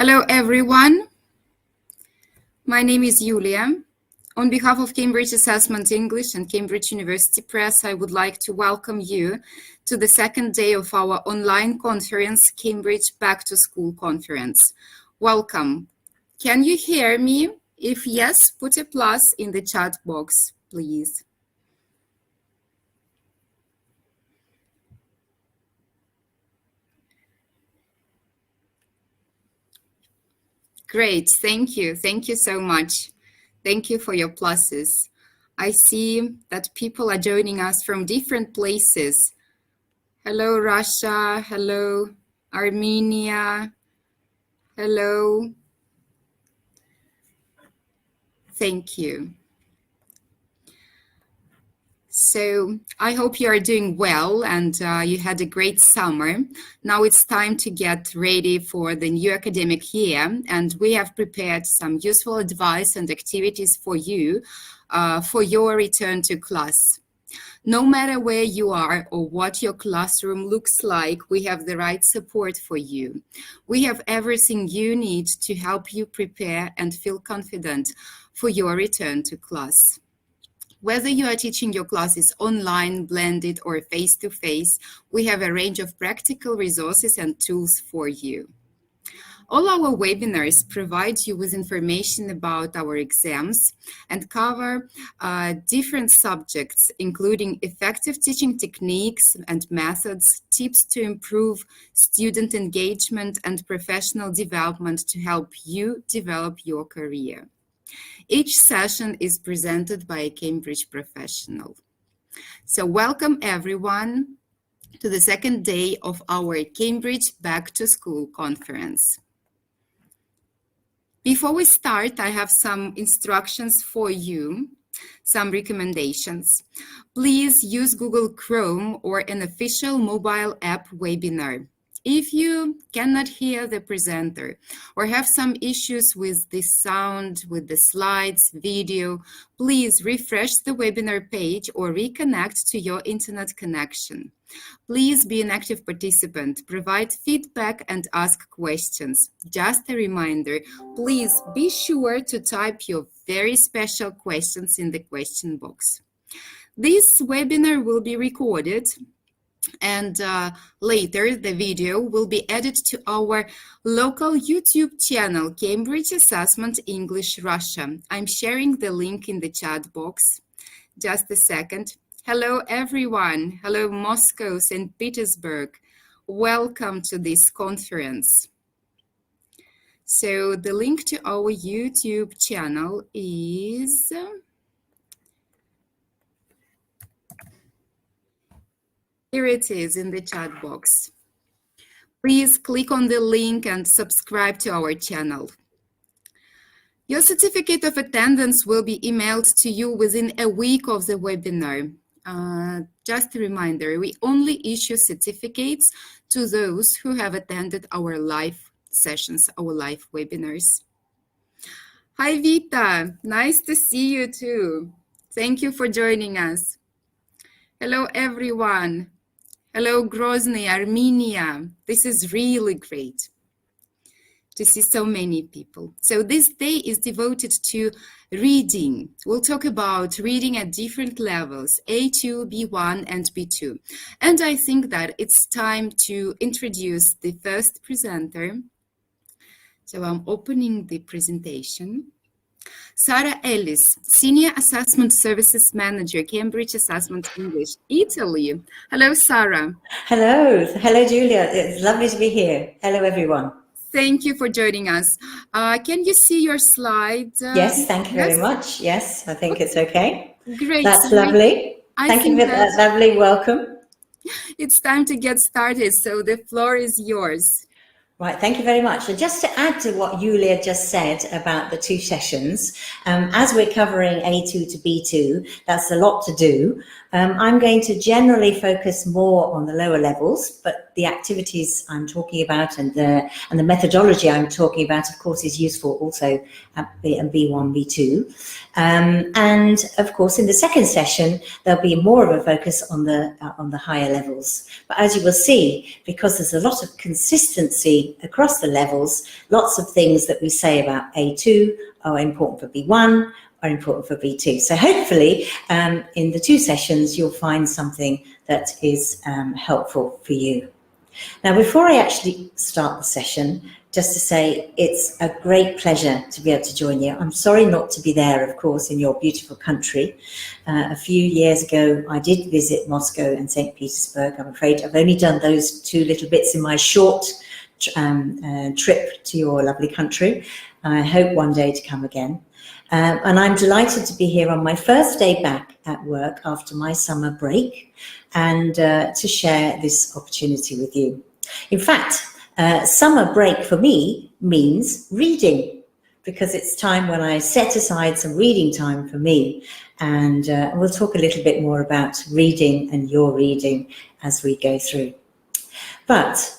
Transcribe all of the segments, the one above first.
Hello, everyone. My name is Julia. On behalf of Cambridge Assessment English and Cambridge University Press, I would like to welcome you to the second day of our online conference, Cambridge Back to School Conference. Welcome. Can you hear me? If yes, put a plus in the chat box, please. Great, thank you. Thank you so much. Thank you for your pluses. I see that people are joining us from different places. Hello, Russia. Hello, Armenia. Hello. Thank you. So I hope you are doing well and you had a great summer. Now it's time to get ready for the new academic year, and we have prepared some useful advice and activities for you for your return to class. No matter where you are or what your classroom looks like, we have the right support for you. We have everything you need to help you prepare and feel confident for your return to class. Whether you are teaching your classes online, blended, or face-to-face, we have a range of practical resources and tools for you. All our webinars provide you with information about our exams and cover different subjects, including effective teaching techniques and methods, tips to improve student engagement and professional development to help you develop your career. Each session is presented by a Cambridge professional. So welcome everyone to the second day of our Cambridge Back to School Conference. Before we start, I have some instructions for you, some recommendations. Please use Google Chrome or an official mobile app webinar. If you cannot hear the presenter or have some issues with the sound, with the slides, video, please refresh the webinar page or reconnect to your internet connection. Please be an active participant, provide feedback and ask questions. Just a reminder, please be sure to type your very special questions in the question box. This webinar will be recorded, and later the video will be added to our local YouTube channel, Cambridge Assessment English Russia. I'm sharing the link in the chat box. Just a second. Hello everyone. Hello Moscow, St. Petersburg. Welcome to this conference. So the link to our YouTube channel is here. It is in the chat box. Please click on the link and subscribe to our channel. Your certificate of attendance will be emailed to you within a week of the webinar. Just a reminder, we only issue certificates to those who have attended our live sessions, our live webinars. Hi Vita, nice to see you too. Thank you for joining us. Hello everyone. Hello, Grozny, Armenia. This is really great to see so many people. So this day is devoted to reading. We'll talk about reading at different levels, A2, B1, and B2. And I think that it's time to introduce the first presenter. So I'm opening the presentation. Sarah Ellis, Senior Assessment Services Manager, Cambridge Assessment English, Italy. Hello, Sarah. Hello. Hello, Julia. It's lovely to be here. Hello, everyone. Thank you for joining us. Can you see your slides? Yes, thank you very much. Yes, I think it's okay. Great. That's lovely. Thank you for that lovely welcome. It's time to get started, so the floor is yours. Right, thank you very much. So just to add to what Julia just said about the two sessions, as we're covering A2 to B2, that's a lot to do. I'm going to generally focus more on the lower levels, but the activities I'm talking about and the methodology I'm talking about, of course, is useful also at B1, B2. And of course, in the second session, there'll be more of a focus on the higher levels. But as you will see, because there's a lot of consistency obviously across the levels, lots of things that we say about A2 are important for B1, are important for B2. So hopefully in the 2 sessions, you'll find something that is helpful for you. Now, before I actually start the session, just to say it's a great pleasure to be able to join you. I'm sorry not to be there, of course, in your beautiful country. A few years ago, I did visit Moscow and St. Petersburg. I'm afraid I've only done those 2 little bits in my short trip to your lovely country. I hope one day to come again. And I'm delighted to be here on my first day back at work after my summer break and to share this opportunity with you. In fact, summer break for me means reading, because it's time when I set aside some reading time for me. And we'll talk a little bit more about reading and your reading as we go through. But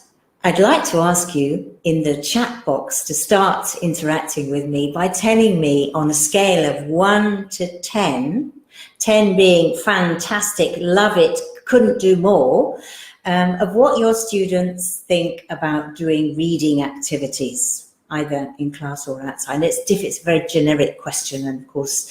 I'd like to ask you in the chat box to start interacting with me by telling me on a scale of 1 to 10, 10 being fantastic, love it, couldn't do more, of what your students think about doing reading activities, either in class or outside. And it's a very generic question, and of course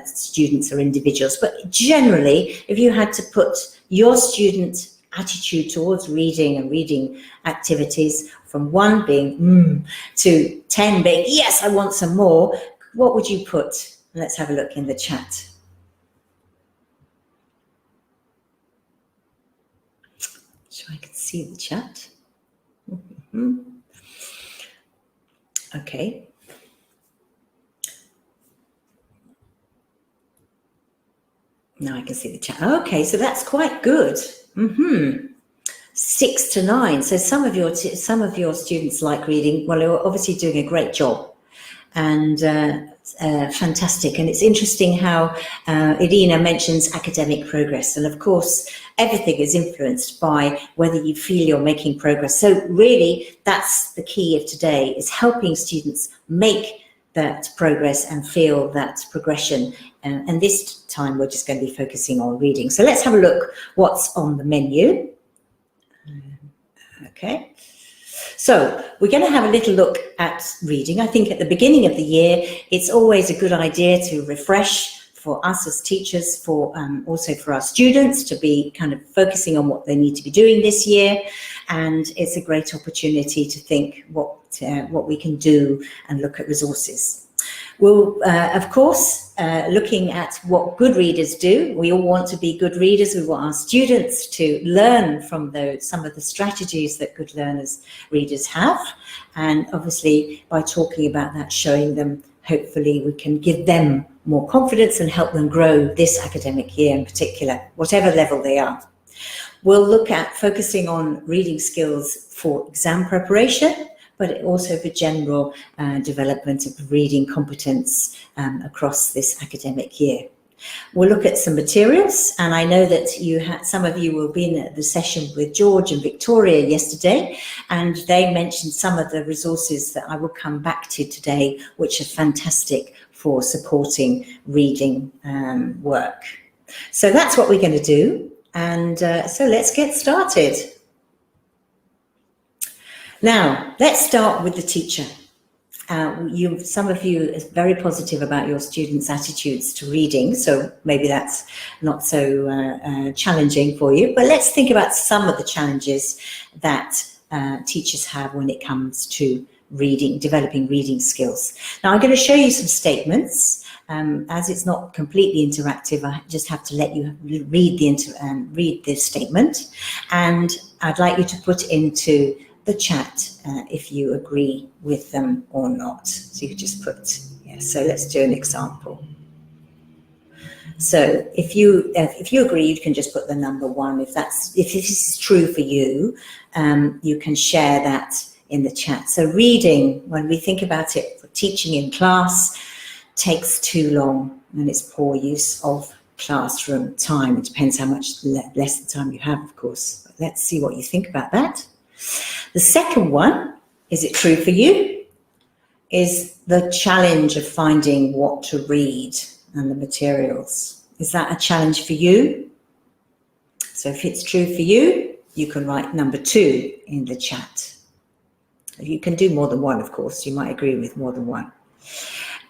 students are individuals, but generally if you had to put your student attitude towards reading and reading activities from 1 being to 10 being yes, I want some more, what would you put? Let's have a look in the chat. So I can see the chat. Okay. Now I can see the chat. Okay, so that's quite good. 6 to 9. So some of your students like reading. Well, you're obviously doing a great job, and fantastic. And it's interesting how Irina mentions academic progress, and of course everything is influenced by whether you feel you're making progress. So really, that's the key of today: is helping students make that progress and feel that progression. And this time we're just going to be focusing on reading. So let's have a look what's on the menu. Okay, so we're going to have a little look at reading. I think at the beginning of the year, it's always a good idea to refresh for us as teachers, for also for our students to be kind of focusing on what they need to be doing this year. And it's a great opportunity to think what we can do and look at resources. We'll, of course, looking at what good readers do. We all want to be good readers. We want our students to learn from some of the strategies that good readers have. And obviously, by talking about that, showing them, hopefully we can give them more confidence and help them grow this academic year in particular, whatever level they are. We'll look at focusing on reading skills for exam preparation, but also for general development of reading competence across this academic year. We'll look at some materials, and I know that some of you will be in the session with George and Victoria yesterday, and they mentioned some of the resources that I will come back to today, which are fantastic for supporting reading work. So that's what we're going to do, and so let's get started. Now, let's start with the teacher. Some of you are very positive about your students' attitudes to reading, so maybe that's not so challenging for you. But let's think about some of the challenges that teachers have when it comes to reading, developing reading skills. Now, I'm going to show you some statements. As it's not completely interactive, I just have to let you read the statement, and I'd like you to put into the chat if you agree with them or not. So you just put, yeah, so let's do an example. So if you agree, you can just put the number 1. If this is true for you, you can share that in the chat. So reading, when we think about it for teaching in class, takes too long, and it's poor use of classroom time. It depends how much lesson time you have, of course. But let's see what you think about that. The second one, is it true for you, is the challenge of finding what to read and the materials. Is that a challenge for you? So if it's true for you, you can write number 2 in the chat. You can do more than one, of course. You might agree with more than one.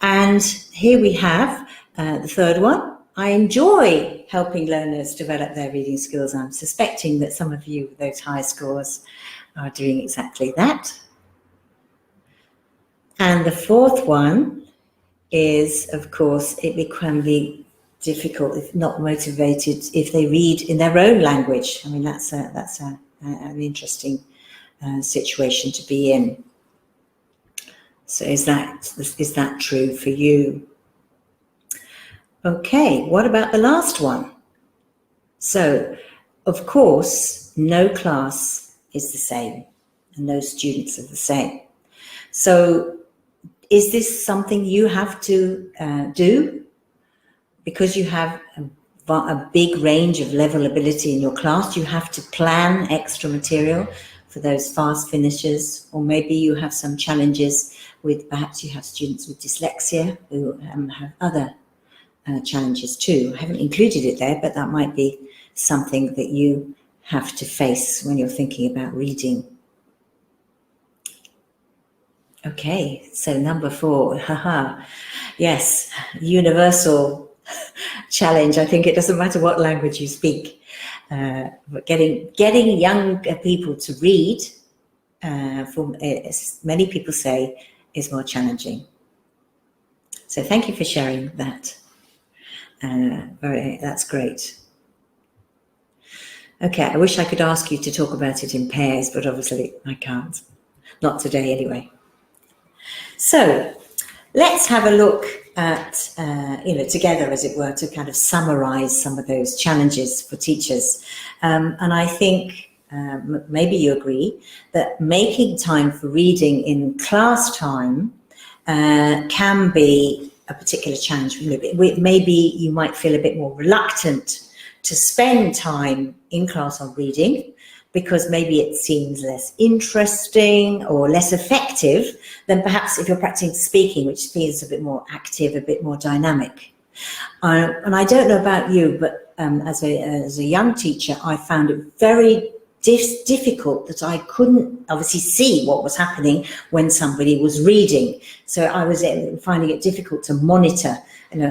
And here we have the third one. I enjoy helping learners develop their reading skills. I'm suspecting that some of you with those high scores are doing exactly that. And the fourth one is, of course, it can be difficult, if not motivated, if they read in their own language. I mean, that's an interesting situation to be in. So is that true for you? Okay, what about the last one? So, of course, no class is the same and no students are the same. So is this something you have to do? Because you have a big range of level ability in your class, you have to plan extra material for those fast finishers, or maybe you have some challenges with, perhaps you have students with dyslexia who have other challenges too. I haven't included it there, but that might be something that you have to face when you're thinking about reading. Okay, so number 4, haha, yes, universal challenge. I think it doesn't matter what language you speak, but getting young people to read, as many people say, is more challenging. So thank you for sharing that. That's great. Okay, I wish I could ask you to talk about it in pairs, but obviously I can't. Not today anyway. So let's have a look at, together, as it were, to kind of summarize some of those challenges for teachers. And I think maybe you agree that making time for reading in class time can be a particular challenge. Maybe you might feel a bit more reluctant to spend time in class on reading because maybe it seems less interesting or less effective than perhaps if you're practicing speaking, which feels a bit more active, a bit more dynamic. And I don't know about you, but as a young teacher, I found it very difficult that I couldn't obviously see what was happening when somebody was reading. So I was finding it difficult to monitor,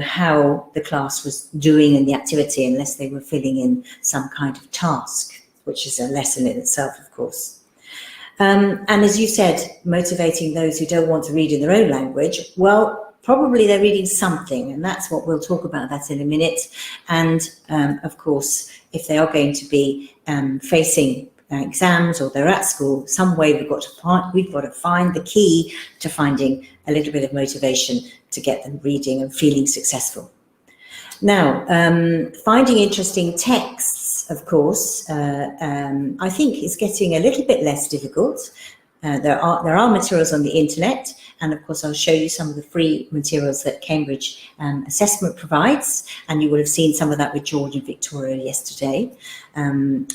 how the class was doing in the activity unless they were filling in some kind of task, which is a lesson in itself, of course. And as you said, motivating those who don't want to read in their own language, well, probably they're reading something, and that's what we'll talk about that in a minute. And of course, if they are going to be facing exams or they're at school, some way we've got to find the key to finding a little bit of motivation to get them reading and feeling successful. Now, finding interesting texts, of course, I think is getting a little bit less difficult. There are materials on the internet, and of course I'll show you some of the free materials that Cambridge Assessment provides, and you will have seen some of that with George and Victoria yesterday, I'm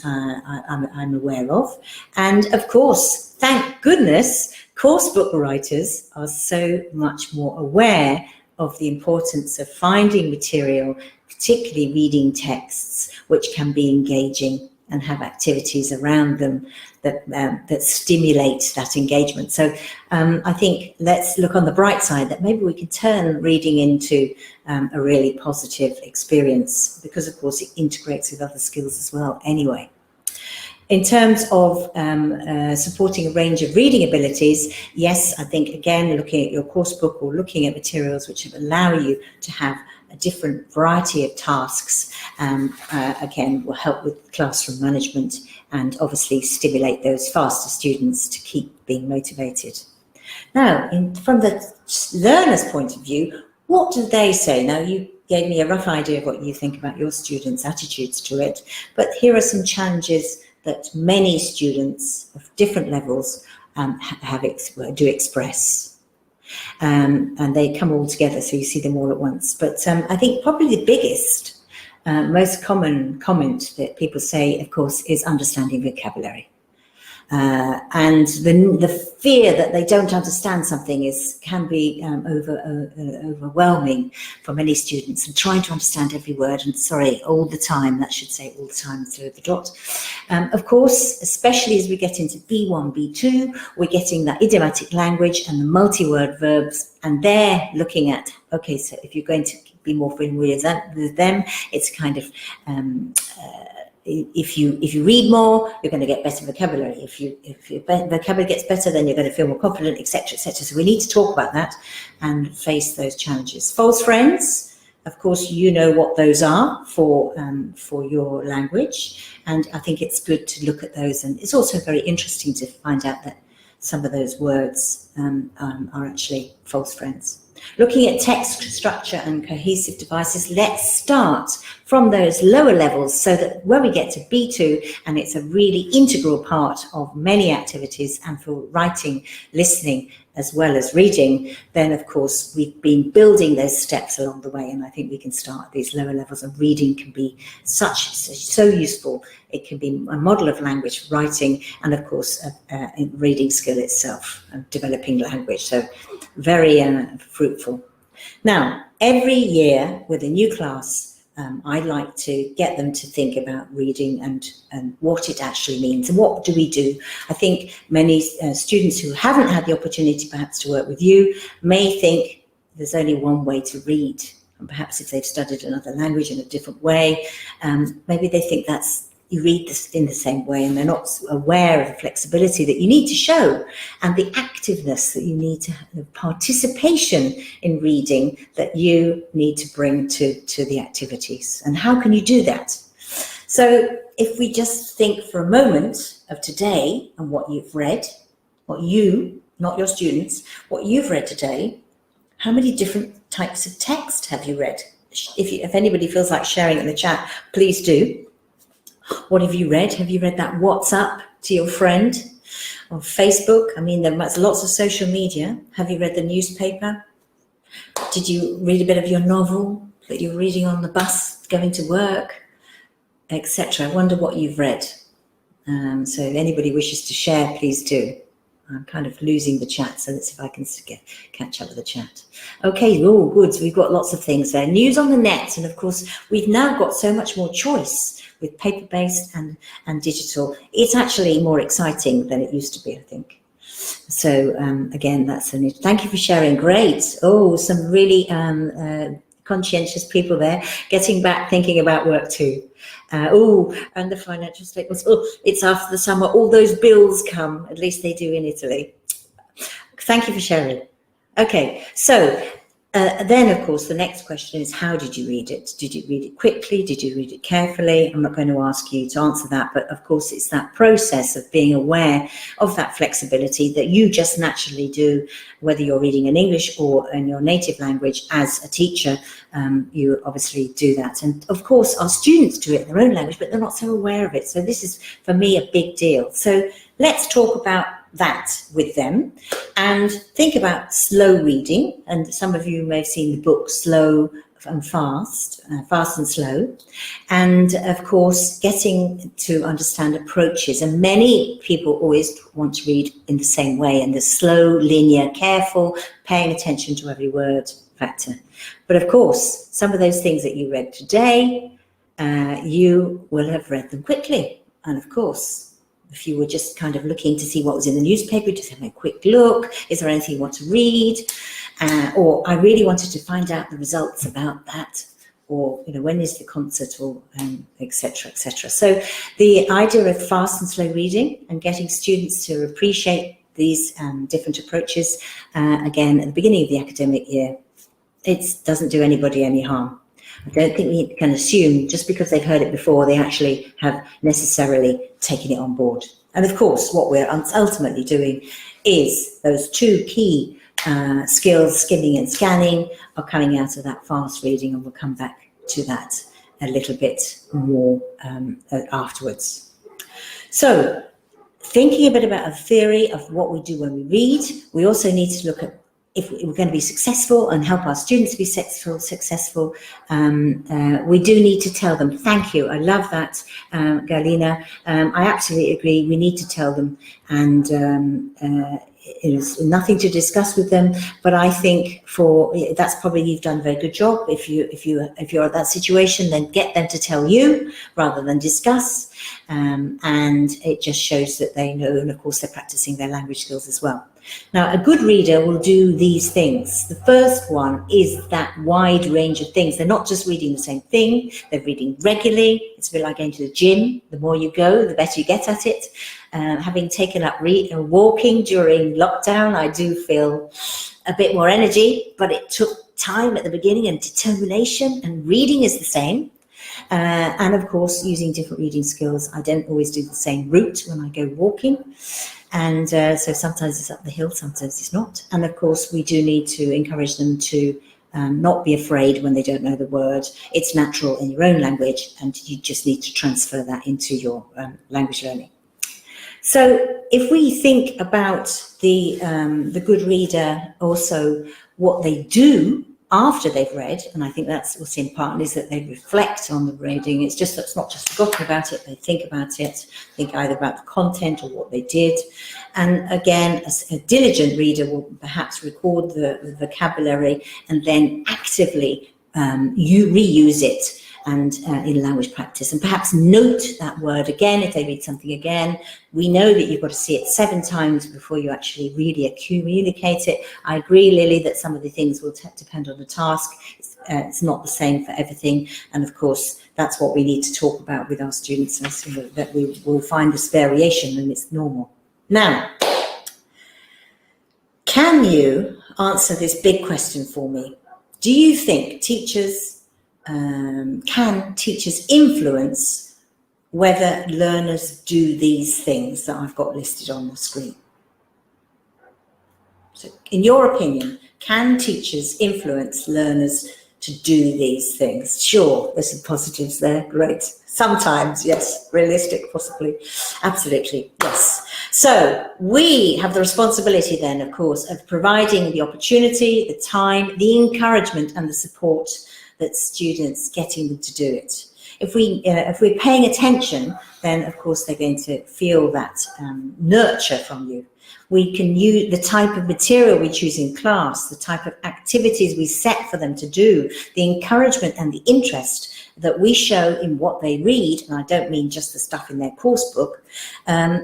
aware of. And of course, thank goodness, course book writers are so much more aware of the importance of finding material, particularly reading texts, which can be engaging and have activities around them that stimulate that engagement. So I think let's look on the bright side that maybe we can turn reading into a really positive experience, because of course it integrates with other skills as well anyway. In terms of supporting a range of reading abilities, yes, I think again looking at your course book or looking at materials which allow you to have a different variety of tasks, again, will help with classroom management and obviously stimulate those faster students to keep being motivated. Now, from the learner's point of view, what do they say? Now, you gave me a rough idea of what you think about your students' attitudes to it, but here are some challenges that many students of different levels do express. And they come all together, so you see them all at once. But I think probably the biggest, most common comment that people say, of course, is understanding vocabulary. And the fear that they don't understand something can be overwhelming for many students, and trying to understand every word, and sorry, all the time, that should say all the time through the dot, Of course, especially as we get into B1, B2, we're getting that idiomatic language and the multi-word verbs, and they're looking at, okay, so if you're going to be more familiar with them, it's kind of, if you read more, you're going to get better vocabulary. If your vocabulary gets better, then you're going to feel more confident, etc., etc. So we need to talk about that and face those challenges. False friends, of course, you know what those are for your language, and I think it's good to look at those. And it's also very interesting to find out that some of those words are actually false friends. Looking at text structure and cohesive devices, let's start from those lower levels so that when we get to B2, and it's a really integral part of many activities and for writing, listening, as well as reading, then of course we've been building those steps along the way, and I think we can start at these lower levels, and reading can be so useful. It can be a model of language, writing, and of course reading skill itself, developing language, so very fruitful. Now, every year with a new class, I like to get them to think about reading and what it actually means and what do we do. I think many students who haven't had the opportunity perhaps to work with you may think there's only one way to read, and perhaps if they've studied another language in a different way, maybe they think that's you read this in the same way, and they're not aware of the flexibility that you need to show and the activeness that you need to have, the participation in reading that you need to bring to the activities. And how can you do that? So if we just think for a moment of today and what you've read, what you, not your students, what you've read today, how many different types of text have you read? If anybody feels like sharing in the chat, please do. What have you read? Have you read that WhatsApp to your friend on Facebook? I mean, there's lots of social media. Have you read the newspaper? Did you read a bit of your novel that you're reading on the bus going to work, etc.? I wonder what you've read. So if anybody wishes to share, please do. I'm kind of losing the chat, so let's see if I can catch up with the chat. Okay, oh, good. So we've got lots of things there. News on the net, and of course, we've now got so much more choice with paper-based and digital. It's actually more exciting than it used to be, I think. So again, that's a thank you for sharing. Great. Oh, some really conscientious people there, getting back, thinking about work too. Oh, and the financial statements. Oh, it's after the summer. All those bills come. At least they do in Italy. Thank you for sharing. Okay, so then, of course, the next question is, how did you read it? Did you read it quickly? Did you read it carefully? I'm not going to ask you to answer that, but of course, it's that process of being aware of that flexibility that you just naturally do, whether you're reading in English or in your native language. As a teacher, you obviously do that. And of course, our students do it in their own language, but they're not so aware of it. So this is, for me, a big deal. So let's talk about that with them and think about slow reading. And some of you may have seen the book Slow and Fast, Fast and Slow. And of course, getting to understand approaches. And many people always want to read in the same way, in the slow, linear, careful, paying attention to every word factor. But of course, some of those things that you read today, you will have read them quickly. And of course, if you were just kind of looking to see what was in the newspaper, just having a quick look, is there anything you want to read? Or I really wanted to find out the results about that, or, you know, when is the concert, or etc., etc. So the idea of fast and slow reading and getting students to appreciate these different approaches, again, at the beginning of the academic year, it doesn't do anybody any harm. I don't think we can assume just because they've heard it before, they actually have necessarily taken it on board. And of course, what we're ultimately doing is those two key skills, skimming and scanning, are coming out of that fast reading, and we'll come back to that a little bit more afterwards. So, thinking a bit about a theory of what we do when we read, we also need to look at if we're going to be successful and help our students be successful, we do need to tell them, thank you, I love that, Galina. I absolutely agree, we need to tell them, and it's nothing to discuss with them, but I think that's probably, you've done a very good job. If you're at that situation, then get them to tell you rather than discuss. and it just shows that they know, and of course they're practicing their language skills as well. Now, a good reader will do these things. The first one is that wide range of things. They're not just reading the same thing, they're reading regularly. It's a bit like going to the gym. The more you go, the better you get at it. Having taken up walking during lockdown, I do feel a bit more energy, but it took time at the beginning and determination, and reading is the same. And of course, using different reading skills. I don't always do the same route when I go walking. And so sometimes it's up the hill, sometimes it's not. And of course, we do need to encourage them to not be afraid when they don't know the word. It's natural in your own language, and you just need to transfer that into your language learning. So if we think about the good reader, also what they do after they've read, and I think that's what's important, is that they reflect on the reading. It's just, it's not just forgotten about it, they think about it, think either about the content or what they did. And again, a diligent reader will perhaps record the vocabulary and then actively you reuse it and in language practice, and perhaps note that word again if they read something again. We know that you've got to see it 7 times before you actually really communicate it. I agree, Lily, that some of the things will depend on the task. It's not the same for everything, and of course that's what we need to talk about with our students, so that we will find this variation, and it's normal. Now, can you answer this big question for me? Do you think can teachers influence whether learners do these things that I've got listed on the screen? So in your opinion, can teachers influence learners to do these things? Sure, there's some positives there, great. Sometimes, yes. Realistic, possibly. Absolutely, yes. So we have the responsibility then, of course, of providing the opportunity, the time, the encouragement and the support that students, getting them to do it. If we're paying attention, then of course they're going to feel that nurture from you. We can use the type of material we choose in class, the type of activities we set for them to do, the encouragement and the interest that we show in what they read, and I don't mean just the stuff in their course book,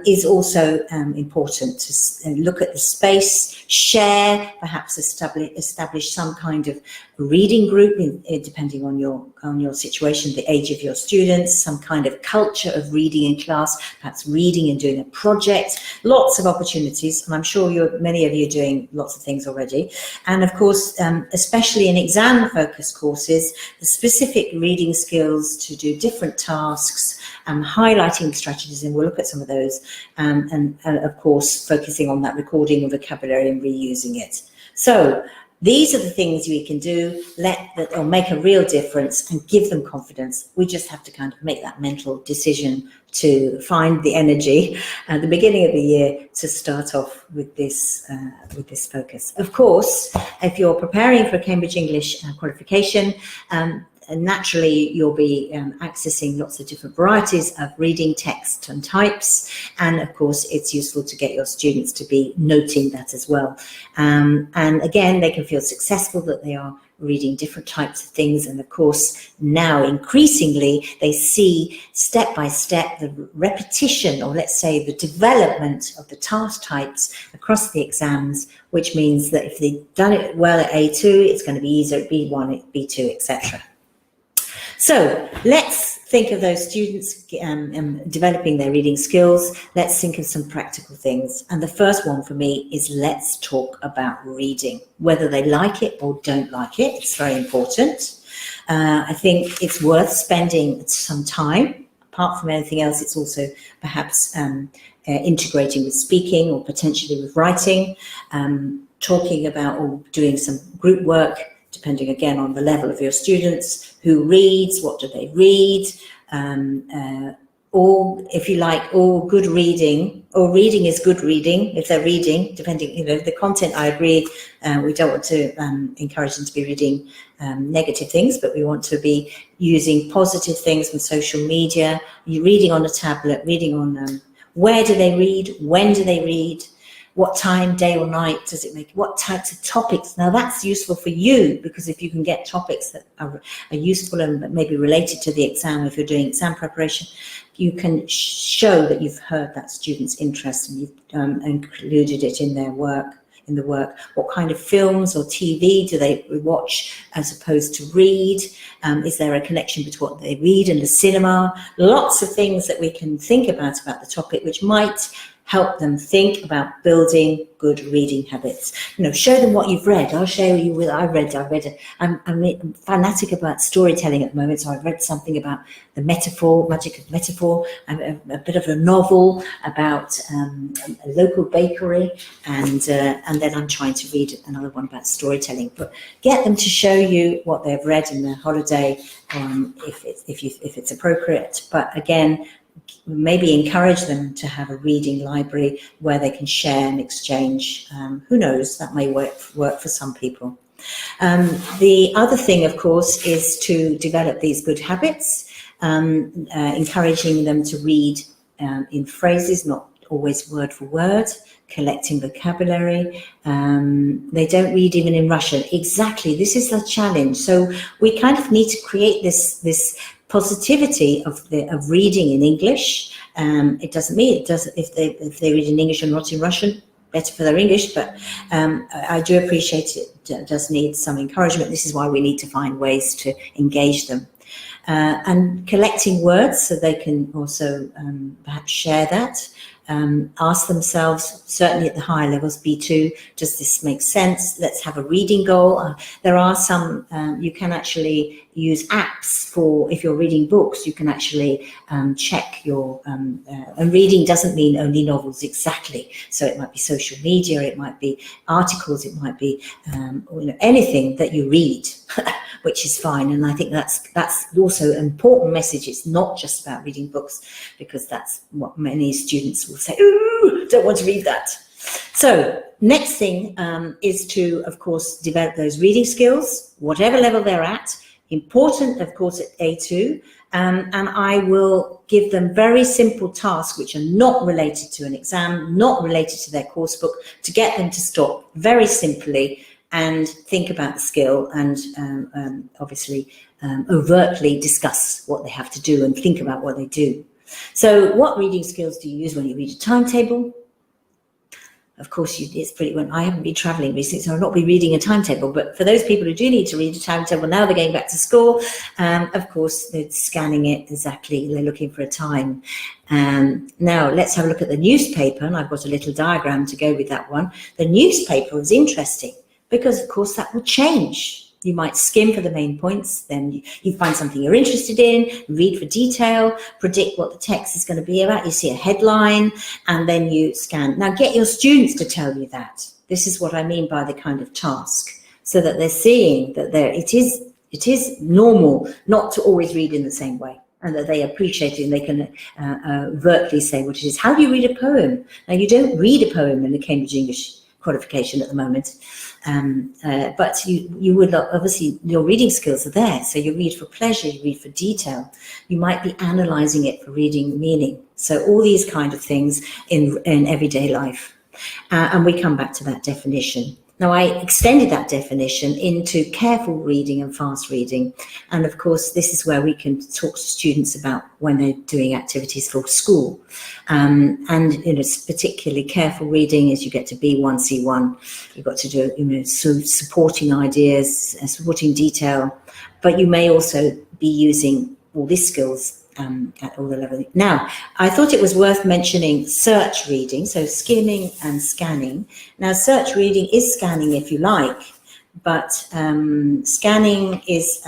is also important. To look at the space, share, perhaps establish some kind of reading group, depending on your situation, the age of your students, some kind of culture of reading in class, perhaps reading and doing a project, lots of opportunities, and I'm sure many of you are doing lots of things already. And of course, especially in exam-focused courses, the specific reading skills to do different tasks, highlighting strategies, and we'll look at some of those, and of course focusing on that recording of vocabulary and reusing it. So these are the things we can do, or make a real difference and give them confidence. We just have to kind of make that mental decision to find the energy at the beginning of the year to start off with this focus. Of course, if you're preparing for a Cambridge English qualification, and naturally you'll be accessing lots of different varieties of reading, text and types, and of course it's useful to get your students to be noting that as well. And again, they can feel successful that they are reading different types of things, and of course now increasingly they see step by step the repetition, or let's say the development of the task types across the exams, which means that if they've done it well at A2, it's going to be easier at B1, at B2, etc. So let's think of those students developing their reading skills. Let's think of some practical things. And the first one for me is let's talk about reading, whether they like it or don't like it. It's very important. I think it's worth spending some time. Apart from anything else, it's also perhaps integrating with speaking or potentially with writing, talking about or doing some group work, depending again on the level of your students. Who reads, what do they read, or if you like, or good reading, or reading is good reading if they're reading, depending, the content. I agree, we don't want to encourage them to be reading negative things, but we want to be using positive things from social media, reading on a tablet, reading on, where do they read, when do they read, what time, day or night does it make? What types of topics? Now that's useful for you, because if you can get topics that are useful and maybe related to the exam, if you're doing exam preparation, you can show that you've heard that student's interest and you've included it in their work. What kind of films or TV do they watch as opposed to read? Is there a connection between what they read and the cinema? Lots of things that we can think about the topic, which might help them think about building good reading habits. Show them what you've read. I'll show you what I've read. I'm fanatic about storytelling at the moment, so I've read something about the magic of metaphor, a bit of a novel about a local bakery, and then I'm trying to read another one about storytelling. But get them to show you what they've read in their holiday, if it's appropriate. But again, maybe encourage them to have a reading library where they can share and exchange. Who knows, that may work for some people. The other thing, of course, is to develop these good habits, encouraging them to read in phrases, not always word for word, collecting vocabulary. They don't read even in Russian. Exactly, this is the challenge. So we kind of need to create this positivity of reading in English. It doesn't mean if they read in English and not in Russian, better for their English, but I do appreciate it does need some encouragement. This is why we need to find ways to engage them. And collecting words so they can also perhaps share that. Ask themselves, certainly at the higher levels, B2, does this make sense? Let's have a reading goal. There are some, you can actually use apps for, if you're reading books, you can actually check your, and reading doesn't mean only novels exactly. So it might be social media, it might be articles, it might be anything that you read, which is fine. And I think that's also an important message. It's not just about reading books, because that's what many students will say, ooh, don't want to read that. So next thing is to, of course, develop those reading skills, whatever level they're at. Important, of course, at A2. And I will give them very simple tasks which are not related to an exam, not related to their course book, to get them to stop very simply and think about the skill and obviously overtly discuss what they have to do and think about what they do. So what reading skills do you use when you read a timetable? Of course, it's pretty, when I haven't been traveling recently, so I'll not be reading a timetable, but for those people who do need to read a timetable, now they're going back to school, of course, they're scanning it exactly, they're looking for a time. Now, let's have a look at the newspaper, and I've got a little diagram to go with that one. The newspaper is interesting because, of course, that will change. You might skim for the main points, then you find something you're interested in, read for detail, predict what the text is going to be about. You see a headline, and then you scan. Now, get your students to tell you that. This is what I mean by the kind of task, so that they're seeing that it is normal not to always read in the same way, and that they appreciate it, and they can overtly say what it is. How do you read a poem? Now, you don't read a poem in the Cambridge English qualification at the moment, but you would obviously, your reading skills are there, so you read for pleasure, you read for detail, you might be analysing it for reading meaning. So all these kind of things in everyday life, and we come back to that definition. Now, I extended that definition into careful reading and fast reading. And of course, this is where we can talk to students about when they're doing activities for school. And particularly careful reading as you get to B1, C1. You've got to do supporting ideas, supporting detail, but you may also be using all these skills at all the levels. Now, I thought it was worth mentioning search reading, so skimming and scanning. Now, search reading is scanning if you like, but scanning is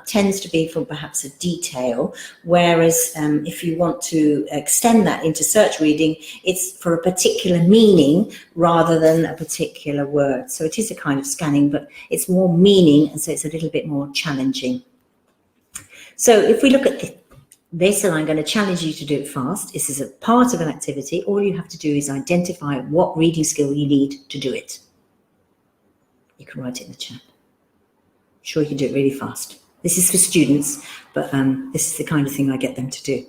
tends to be for perhaps a detail, whereas if you want to extend that into search reading, it's for a particular meaning rather than a particular word. So it is a kind of scanning, but it's more meaning, and so it's a little bit more challenging. So if we look at this, and I'm going to challenge you to do it fast. This is a part of an activity. All you have to do is identify what reading skill you need to do it. You can write it in the chat. I'm sure you can do it really fast. This is for students, but this is the kind of thing I get them to do.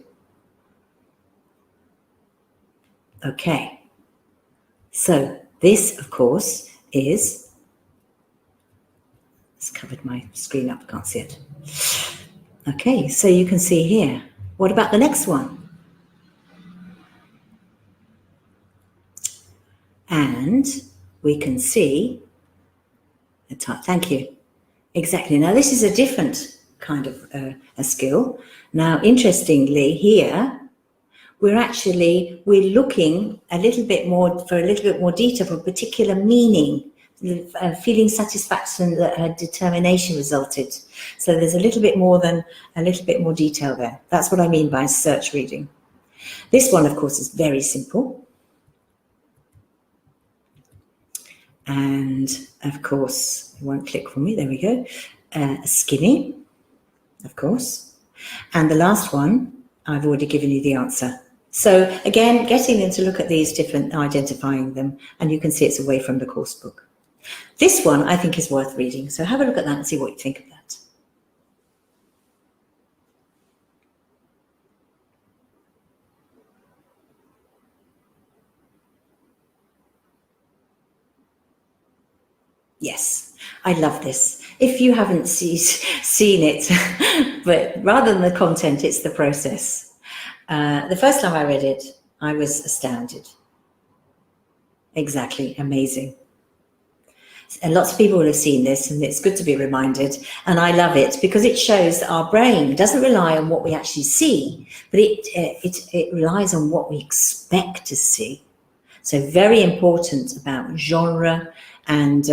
Okay. So this, of course, is... It's covered my screen up, I can't see it. Okay, so you can see here. What about the next one? And we can see the type. Thank you. Exactly. Now this is a different kind of a skill. Now, interestingly, here we're looking a little bit more detail for a particular meaning, feeling satisfaction that her determination resulted. So there's a little bit more detail there. That's what I mean by search reading. This one, of course, is very simple. And of course, it won't click for me. There we go. Skimming, of course. And the last one, I've already given you the answer. So again, getting them to look at these different, identifying them, and you can see it's away from the course book. This one I think is worth reading. So have a look at that and see what you think of that. Yes, I love this. If you haven't seen it, but rather than the content, it's the process. The first time I read it, I was astounded. Exactly, amazing. And lots of people will have seen this, and it's good to be reminded. And I love it because it shows that our brain doesn't rely on what we actually see, but it relies on what we expect to see. So very important about genre and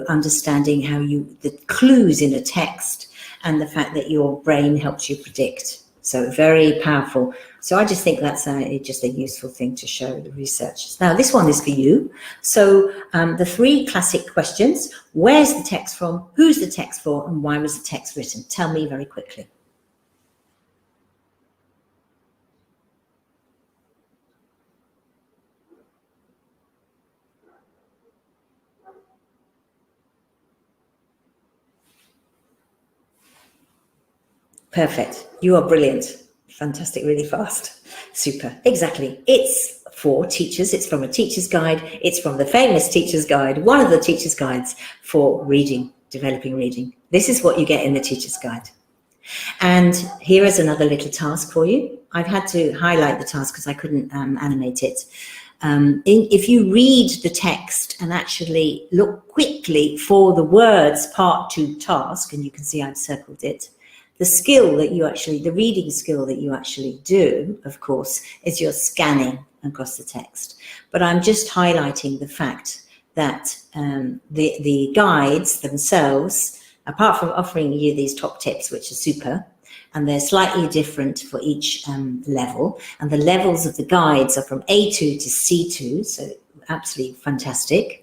understanding how the clues in a text and the fact that your brain helps you predict. So very powerful. So I just think that's just a useful thing to show the researchers. Now this one is for you. So the 3 classic questions: where's the text from, who's the text for, and why was the text written? Tell me very quickly. Perfect. You are brilliant. Fantastic, really fast. Super. Exactly. It's for teachers. It's from a teacher's guide. It's from the famous teacher's guide, one of the teacher's guides for reading, developing reading. This is what you get in the teacher's guide. And here is another little task for you. I've had to highlight the task because I couldn't animate it. If you read the text and actually look quickly for the words part 2 task, and you can see I've circled it, the reading skill that you actually do, of course, is you're scanning across the text. But I'm just highlighting the fact that the guides themselves, apart from offering you these top tips, which are super, and they're slightly different for each level, and the levels of the guides are from A2 to C2, so absolutely fantastic.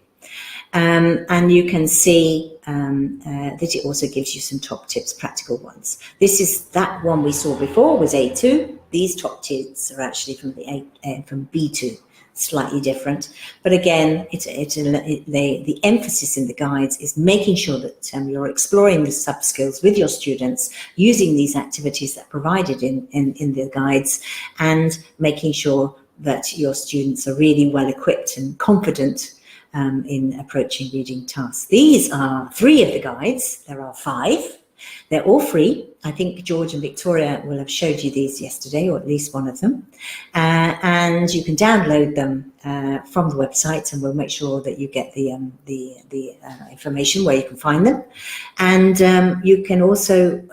And you can see that it also gives you some top tips, practical ones. That one we saw before was A2. These top tips are actually from from B2, slightly different. But again, the emphasis in the guides is making sure that you're exploring the sub-skills with your students, using these activities that are provided in the guides, and making sure that your students are really well equipped and confident in approaching reading tasks. These are 3 of the guides. There are 5. They're all free. I think George and Victoria will have showed you these yesterday, or at least one of them. And you can download them from the website, and we'll make sure that you get the information where you can find them. And you can also,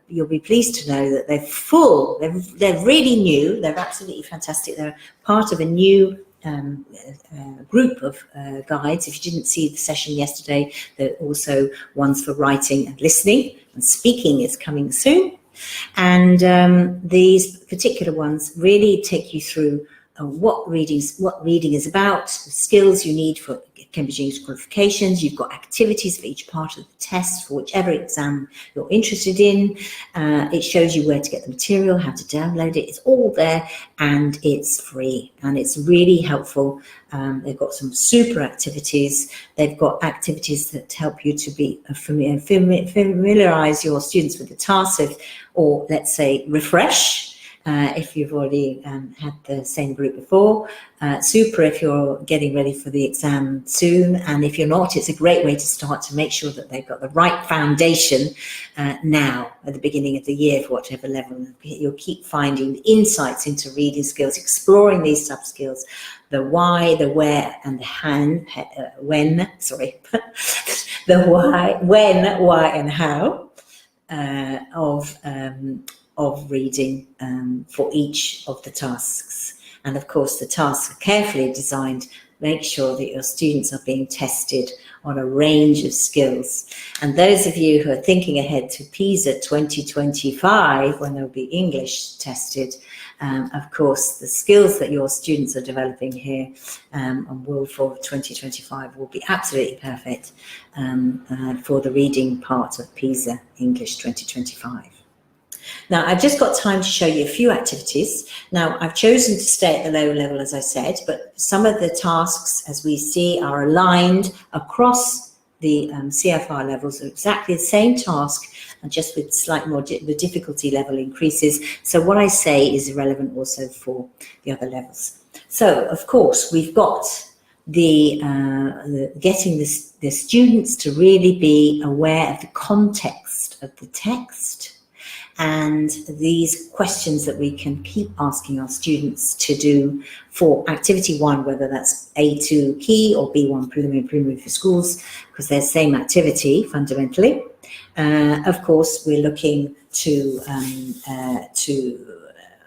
you'll be pleased to know that they're full. They're really new. They're absolutely fantastic. They're part of a new group of guides. If you didn't see the session yesterday, there are also ones for writing and listening, and speaking is coming soon. And these particular ones really take you through what reading is about, the skills you need for Cembrige's qualifications. You've got activities for each part of the test for whichever exam you're interested in. It shows you where to get the material, how to download it. It's all there, and it's free, and it's really helpful. They've got some super activities. They've got activities that help you to be familiarize your students with the tasks, or let's say refresh. if you've already had the same group before. Super if you're getting ready for the exam soon, and if you're not, it's a great way to start to make sure that they've got the right foundation now at the beginning of the year for whatever level. You'll keep finding insights into reading skills, exploring these sub-skills, the why, the where, and the when, the why, when, why, and how of reading for each of the tasks. And of course, the tasks are carefully designed. Make sure that your students are being tested on a range of skills. And those of you who are thinking ahead to PISA 2025, when there'll be English tested, of course, the skills that your students are developing here and will for 2025 will be absolutely perfect for the reading part of PISA English 2025. Now, I've just got time to show you a few activities. Now, I've chosen to stay at the low level, as I said, but some of the tasks, as we see, are aligned across the CFR levels, exactly the same task, and just with slightly more, the difficulty level increases. So what I say is relevant also for the other levels. So, of course, we've got getting the students to really be aware of the context of the text, and these questions that we can keep asking our students to do for activity 1, whether that's A2 key or B1 preliminary for schools, because they're the same activity fundamentally. Of course, we're looking to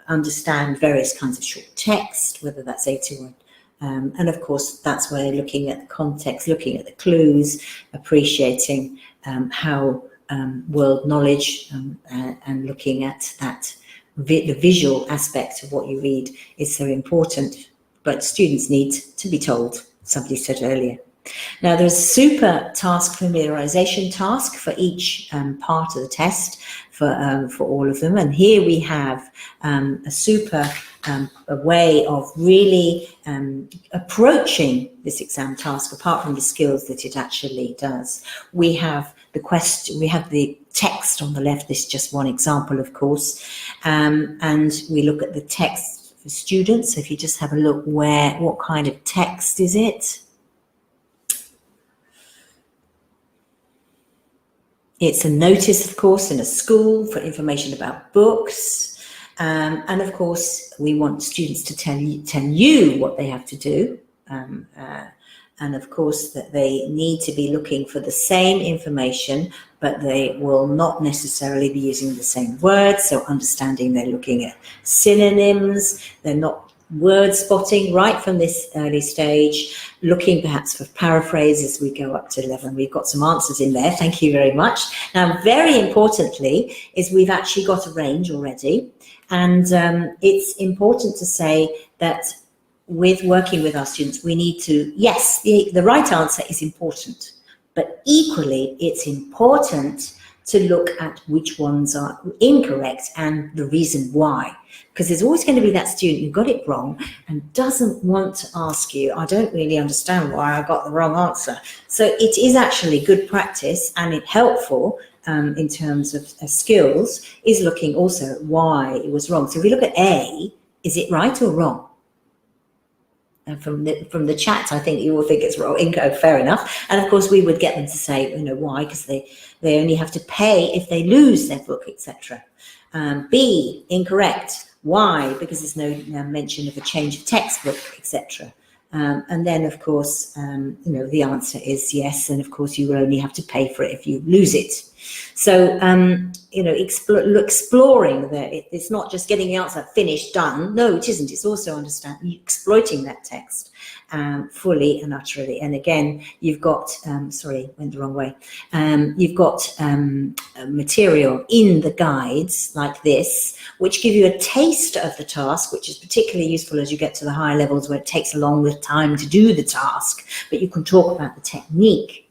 understand various kinds of short text, whether that's A2 or and of course, that's where looking at the context, looking at the clues, appreciating how world knowledge and looking at that the visual aspect of what you read is so important, but students need to be told, somebody said earlier. Now, there's a super task familiarization task for each part of the test for all of them, and here we have a super a way of really approaching this exam task, apart from the skills that it actually does. We have the question, we have the text on the left. This is just one example, of course, and we look at the text for students. So if you just have a look, what kind of text is it? It's a notice, of course, in a school for information about books. And of course, we want students to tell you what they have to do. And of course, that they need to be looking for the same information, but they will not necessarily be using the same words. So understanding they're looking at synonyms, they're not word spotting right from this early stage, looking perhaps for paraphrases as we go up to 11. We've got some answers in there, thank you very much. Now, very importantly, is we've actually got a range already, and it's important to say that with working with our students, we need to, yes, the right answer is important, but equally it's important to look at which ones are incorrect and the reason why. Because there's always going to be that student who got it wrong and doesn't want to ask you, I don't really understand why I got the wrong answer. So it is actually good practice, and it's helpful in terms of skills, is looking also at why it was wrong. So if we look at A, is it right or wrong? And from the chat, I think you all think it's wrong. Fair enough. And of course, we would get them to say, why? Because they only have to pay if they lose their book, etc. B, incorrect. Why? Because there's no mention of a change of textbook, etc. And then, of course, the answer is yes. And of course, you will only have to pay for it if you lose it. So, exploring it's not just getting the answer finished, done. No, it isn't. It's also exploiting that text fully and utterly. And again, you've got, sorry, went the wrong way. You've got material in the guides like this, which give you a taste of the task, which is particularly useful as you get to the higher levels where it takes a longer time to do the task, but you can talk about the technique.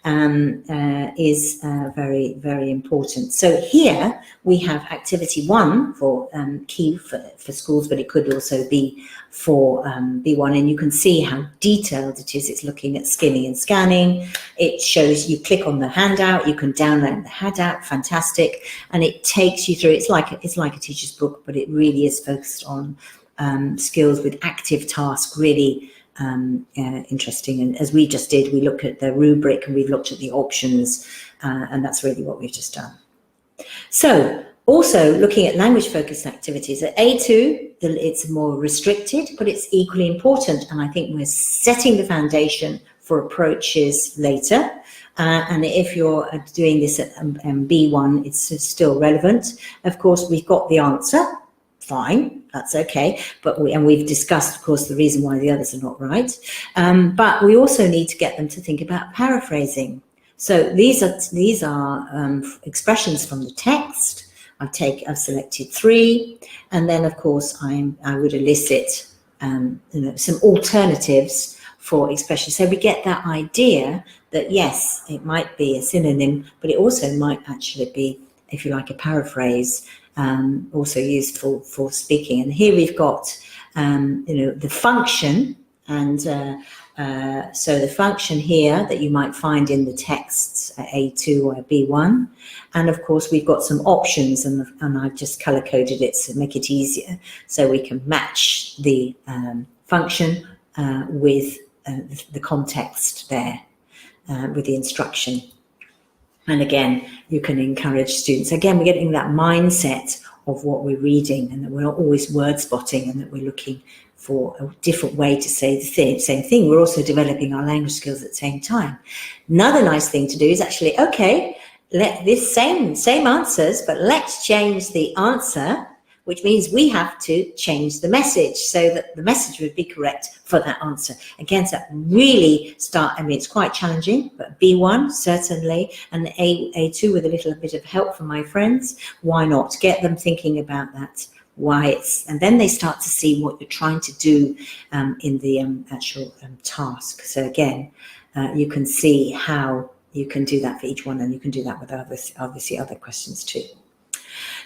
is very, very important. So here we have activity 1 for key for schools, but it could also be for B1, and you can see how detailed it is. It's looking at skimming and scanning. It shows you click on the handout, you can download the handout, fantastic, and it takes you through. It's like a teacher's book, but it really is focused on skills with active tasks, really interesting. And as we just did, we looked at the rubric and we've looked at the options, and that's really what we've just done. So also looking at language focused activities at A2, it's more restricted, but it's equally important. And I think we're setting the foundation for approaches later. And if you're doing this at B1, it's still relevant. Of course, we've got the answer. Fine, that's okay. But we've discussed, of course, the reason why the others are not right. But we also need to get them to think about paraphrasing. So these are expressions from the text. I've selected 3, and then of course I would elicit some alternatives for expressions. So we get that idea that yes, it might be a synonym, but it also might actually be, if you like, a paraphrase, also useful for speaking. And here we've got the function, and so the function here that you might find in the texts at A2 or B1, and of course we've got some options, and I've just color coded it to make it easier, so we can match the function with the context there, with the instruction. And again, you can encourage students. Again, we're getting that mindset of what we're reading, and that we're not always word spotting, and that we're looking for a different way to say the same thing. We're also developing our language skills at the same time. Another nice thing to do is actually, okay, let this same answers, but let's change the answer, which means we have to change the message so that the message would be correct for that answer. Again, so that really it's quite challenging, but B1 certainly, and A2 with a little bit of help from my friends. Why not? Get them thinking about that. And then they start to see what you're trying to do in the actual task. So again, you can see how you can do that for each one, and you can do that with obviously other questions too.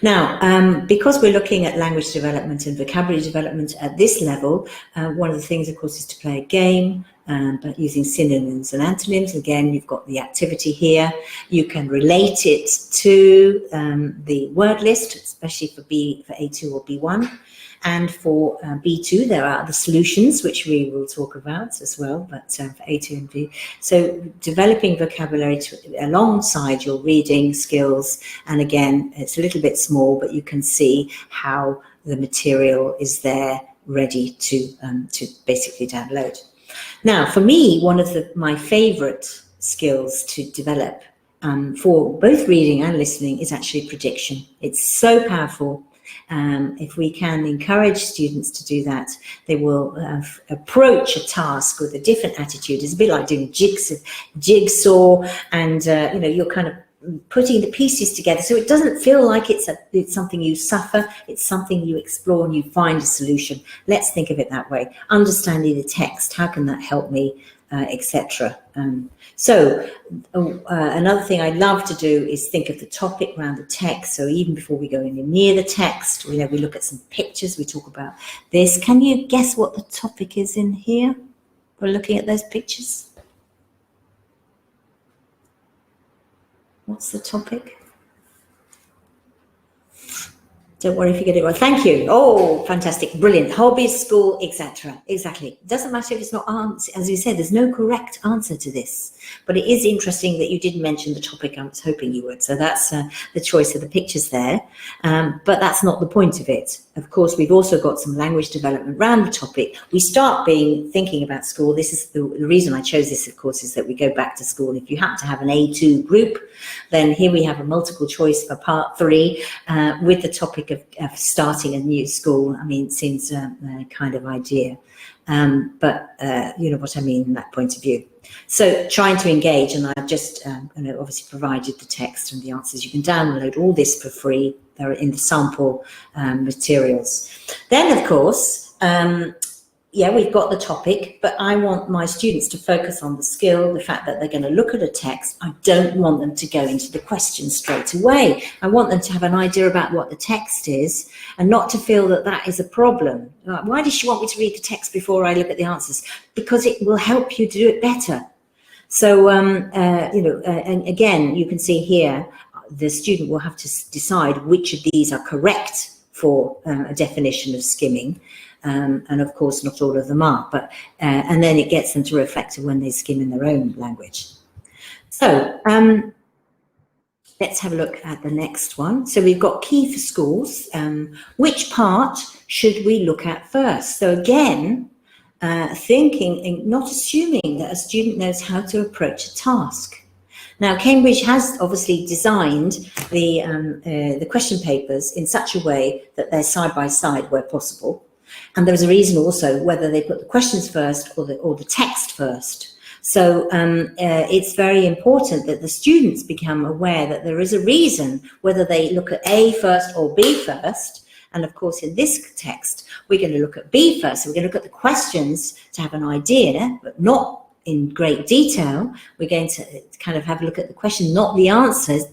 Now, because we're looking at language development and vocabulary development at this level, one of the things, of course, is to play a game, but using synonyms and antonyms. Again, you've got the activity here. You can relate it to the word list, especially for A2 or B1. And for B2, there are the solutions, which we will talk about as well, but for A2 and B. So developing vocabulary alongside your reading skills. And again, it's a little bit small, but you can see how the material is there ready to basically download. Now, for me, one of my favorite skills to develop for both reading and listening is actually prediction. It's so powerful. If we can encourage students to do that, they will approach a task with a different attitude. It's a bit like doing jigsaw, and you're kind of putting the pieces together, so it doesn't feel like it's something you suffer. It's something you explore and you find a solution. Let's think of it that way. Understanding the text, how can that help me, etc. So another thing I love to do is think of the topic around the text. So even before we go any near the text, we look at some pictures, we talk about this. Can you guess what the topic is in here? We're looking at those pictures. What's the topic? Don't worry if you get it right. Thank you. Oh, fantastic. Brilliant. Hobbies, school, etc. Exactly. It doesn't matter if it's not answered. As you said, there's no correct answer to this. But it is interesting that you didn't mention the topic I was hoping you would. So that's the choice of the pictures there. But that's not the point of it. Of course, we've also got some language development around the topic. We start thinking about school. This is the reason I chose this, of course, is that we go back to school. If you happen to have an A2 group, then here we have a multiple choice for part 3 with the topic of starting a new school. I mean, it seems a kind of idea, but you know what I mean in that point of view. So trying to engage, and I've just obviously provided the text and the answers. You can download all this for free. They're in the sample materials. Then, of course, yeah, we've got the topic, but I want my students to focus on the skill, the fact that they're going to look at a text. I don't want them to go into the question straight away. I want them to have an idea about what the text is and not to feel that that is a problem. Why does she want me to read the text before I look at the answers? Because it will help you to do it better. So, and again, you can see here, the student will have to decide which of these are correct for a definition of skimming. And of course, not all of them are, but and then it gets them to reflect when they skim in their own language. So let's have a look at the next one. So we've got key for schools. Which part should we look at first? So again, thinking and not assuming that a student knows how to approach a task. Now, Cambridge has obviously designed the question papers in such a way that they're side by side where possible. And there's a reason also whether they put the questions first or the text first. So it's very important that the students become aware that there is a reason whether they look at A first or B first. And of course, in this text, we're going to look at B first. So we're going to look at the questions to have an idea, but not in great detail. We're going to kind of have a look at the question, not the answers.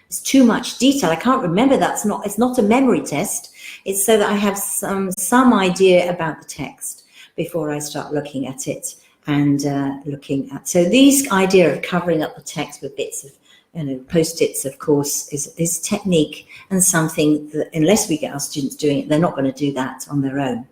It's too much detail. I can't remember that. It's not a memory test. It's so that I have some idea about the text before I start looking at it and looking at. So this idea of covering up the text with bits of, post-its, of course, is technique and something that unless we get our students doing it, they're not going to do that on their own.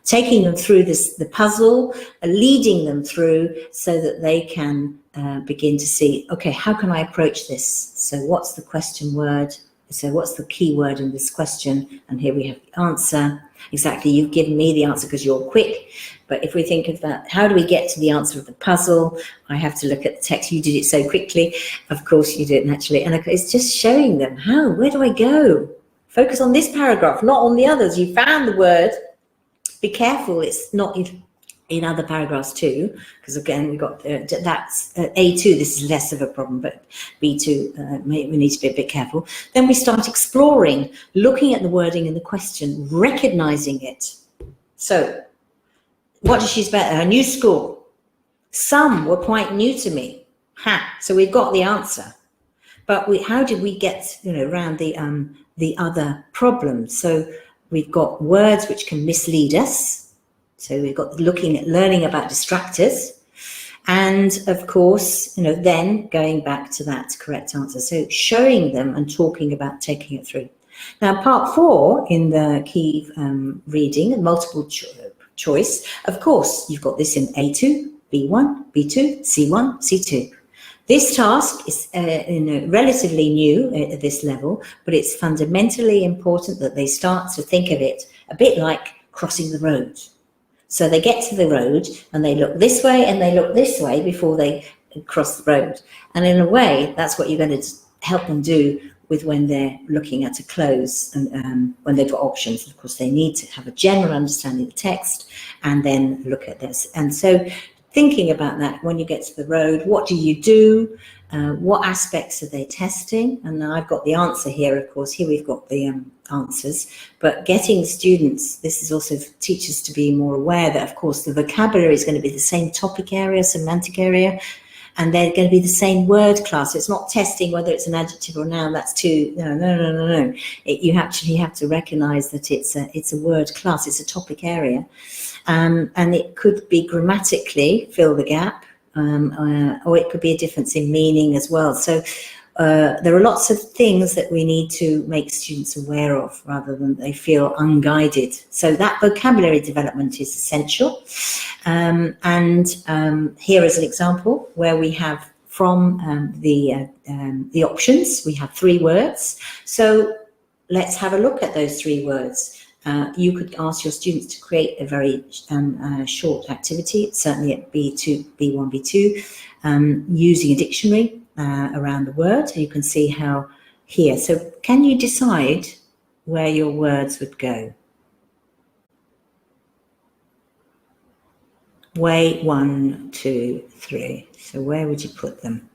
Taking them through the puzzle, leading them through so that they can begin to see, okay, how can I approach this? So what's the question word? So what's the key word in this question? And here we have the answer. Exactly, you've given me the answer because you're quick. But if we think of that, how do we get to the answer of the puzzle? I have to look at the text. You did it so quickly. Of course you did, naturally. And it's just showing them how, where do I go? Focus on this paragraph, not on the others. You found the word. Be careful, it's not in other paragraphs too, because again, we've got that's A2, this is less of a problem, but B2, we need to be a bit careful. Then we start exploring, looking at the wording in the question, recognizing it. So, what does she spell? Her new school. Some were quite new to me. So we've got the answer. But how did we get around the other problems? So we've got words which can mislead us. So we've got learning about distractors. And of course, then going back to that correct answer. So showing them and talking about taking it through. Now, part 4 in the key reading, multiple choice, of course, you've got this in A2, B1, B2, C1, C2. This task is relatively new at this level, but it's fundamentally important that they start to think of it a bit like crossing the road. So they get to the road and they look this way and they look this way before they cross the road. And in a way, that's what you're going to help them do with when they're looking at a close and when they've got options. Of course, they need to have a general understanding of the text and then look at this. And so thinking about that, when you get to the road, what do you do? What aspects are they testing? And I've got the answer here, of course. Here we've got the answers. But getting students, this is also for teachers to be more aware that, of course, the vocabulary is going to be the same topic area, semantic area, and they're going to be the same word class. It's not testing whether it's an adjective or noun. That's too, no. You actually have to recognize that it's a word class. It's a topic area. And it could be grammatically fill the gap, or it could be a difference in meaning as well. So there are lots of things that we need to make students aware of rather than they feel unguided. So that vocabulary development is essential. Here is an example where we have from the options, we have 3 words. So let's have a look at those 3 words. You could ask your students to create a very short activity, certainly at B2, B1, B2, using a dictionary around the word. You can see how here. So can you decide where your words would go? Way 1, 2, 3. So where would you put them?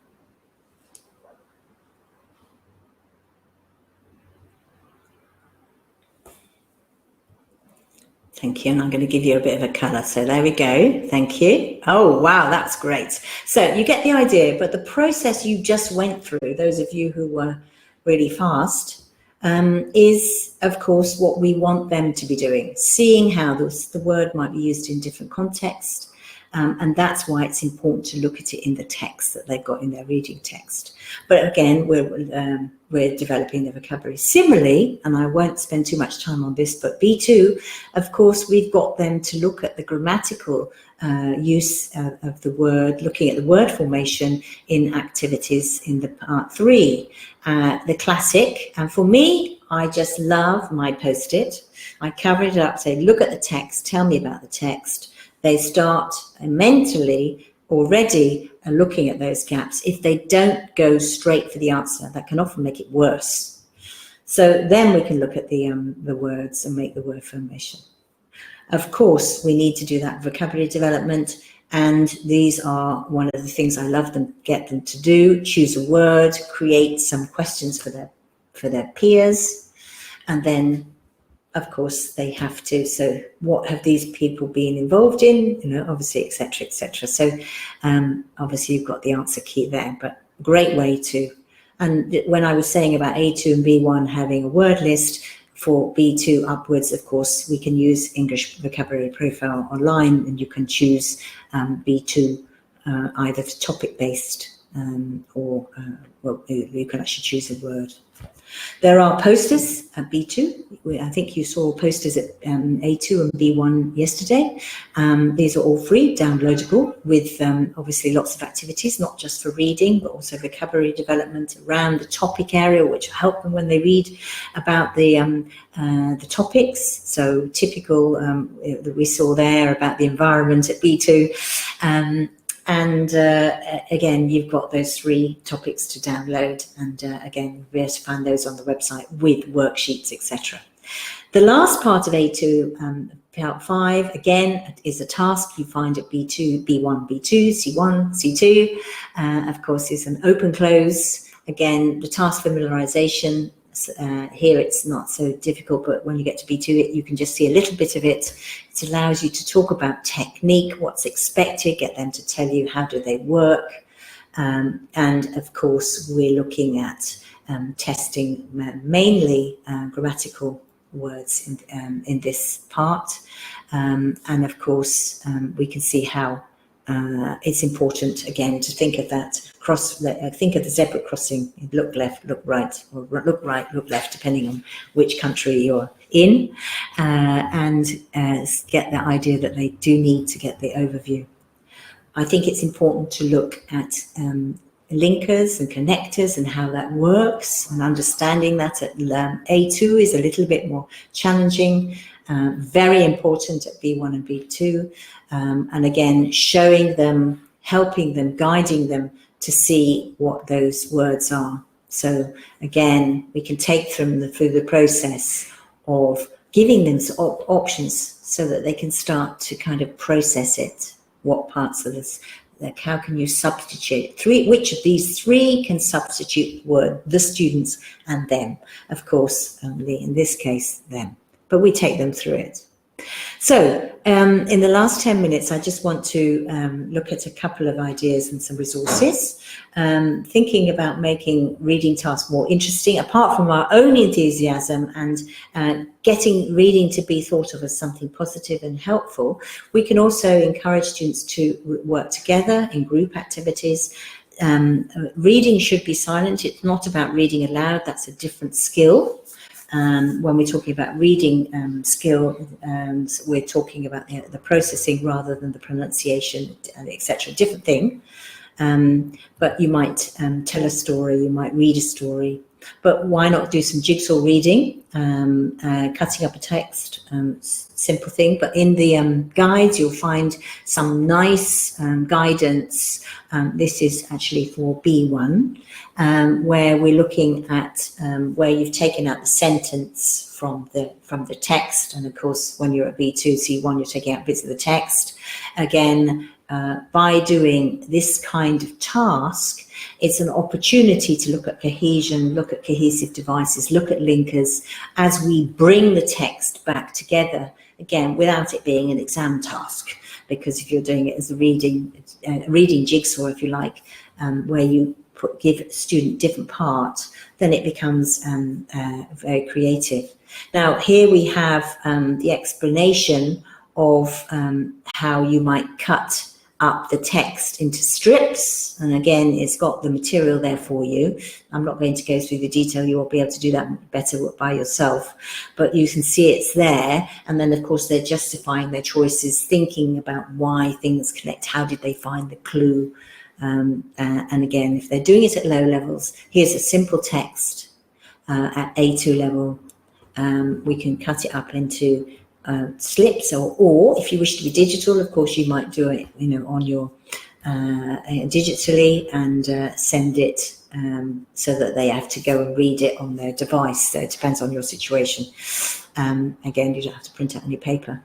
Thank you. And I'm going to give you a bit of a colour. So there we go. Thank you. Oh, wow, that's great. So you get the idea, but the process you just went through, those of you who were really fast, is, of course, what we want them to be doing, seeing how the word might be used in different contexts. And that's why it's important to look at it in the text that they've got in their reading text. But again, we're developing the vocabulary. Similarly, and I won't spend too much time on this, but B2, of course, we've got them to look at the grammatical use of the word, looking at the word formation in activities in the part 3. The classic, and for me, I just love my post-it. I cover it up, say, look at the text, tell me about the text. They start mentally already looking at those gaps. If they don't go straight for the answer, that can often make it worse. So then we can look at the words and make the word formation. Of course, we need to do that vocabulary development, and these are one of the things I love them, get them to do. Choose a word, create some questions for their peers, and then of course, they have to. So what have these people been involved in? You know, obviously, etc., etc. So obviously, you've got the answer key there, but great way to. And when I was saying about A2 and B1 having a word list, for B2 upwards, of course, we can use English Vocabulary Profile online, and you can choose B2 either topic-based or you can actually choose a word. There are posters at B2. I think you saw posters at A2 and B1 yesterday. These are all free, downloadable, with obviously lots of activities, not just for reading, but also vocabulary development around the topic area, which will help them when they read about the topics. So typical that we saw there about the environment at B2. Again, you've got those 3 topics to download, and again, you'll be able to find those on the website with worksheets, etc. The last part of A2, part 5, again, is a task you find at B2, B1, B2, C1, C2. Of course, is an open close. Again, the task familiarization. Here it's not so difficult, but when you get to B2, you can just see a little bit of it. It allows you to talk about technique, what's expected, get them to tell you how do they work. And of course, we're looking at testing mainly grammatical words in this part. And of course, we can see how it's important, again, to think of that think of the zebra crossing, look left, look right, or look right, look left, depending on which country you're in, and get the idea that they do need to get the overview. I think it's important to look at linkers and connectors and how that works, and understanding that at A2 is a little bit more challenging, very important at B1 and B2, and again, showing them, helping them, guiding them to see what those words are. So again, we can take them through the process of giving them options so that they can start to kind of process it. What parts of this, like how can you substitute? Which of these 3 can substitute word, the students and them? Of course, only in this case, them. But we take them through it. So in the last 10 minutes, I just want to look at a couple of ideas and some resources, thinking about making reading tasks more interesting, apart from our own enthusiasm and getting reading to be thought of as something positive and helpful. We can also encourage students to work together in group activities. Reading should be silent. It's not about reading aloud. That's a different skill. When we're talking about reading skill, we're talking about the processing rather than the pronunciation, etc. Different thing. But you might tell a story, you might read a story. But why not do some jigsaw reading, cutting up a text, simple thing. But in the guides, you'll find some nice guidance. This is actually for B1, where we're looking at where you've taken out the sentence from the text. And of course, when you're at B2, C1, you're taking out bits of the text. Again, by doing this kind of task, it's an opportunity to look at cohesion, look at cohesive devices, look at linkers as we bring the text back together. again, without it being an exam task, because if you're doing it as a reading jigsaw, if you like, where you give a student different parts, then it becomes very creative. Now, here we have the explanation of how you might cut up the text into strips, and again, it's got the material there for you. I'm not going to go through the detail, you will be able to do that better by yourself, but you can see it's there, and then of course they're justifying their choices, thinking about why things connect, how did they find the clue, and again, if they're doing it at low levels, here's a simple text at A2 level. We can cut it up into slips, or if you wish to be digital, of course you might do it, on your digitally and send it so that they have to go and read it on their device. So it depends on your situation. Again, you don't have to print out any paper.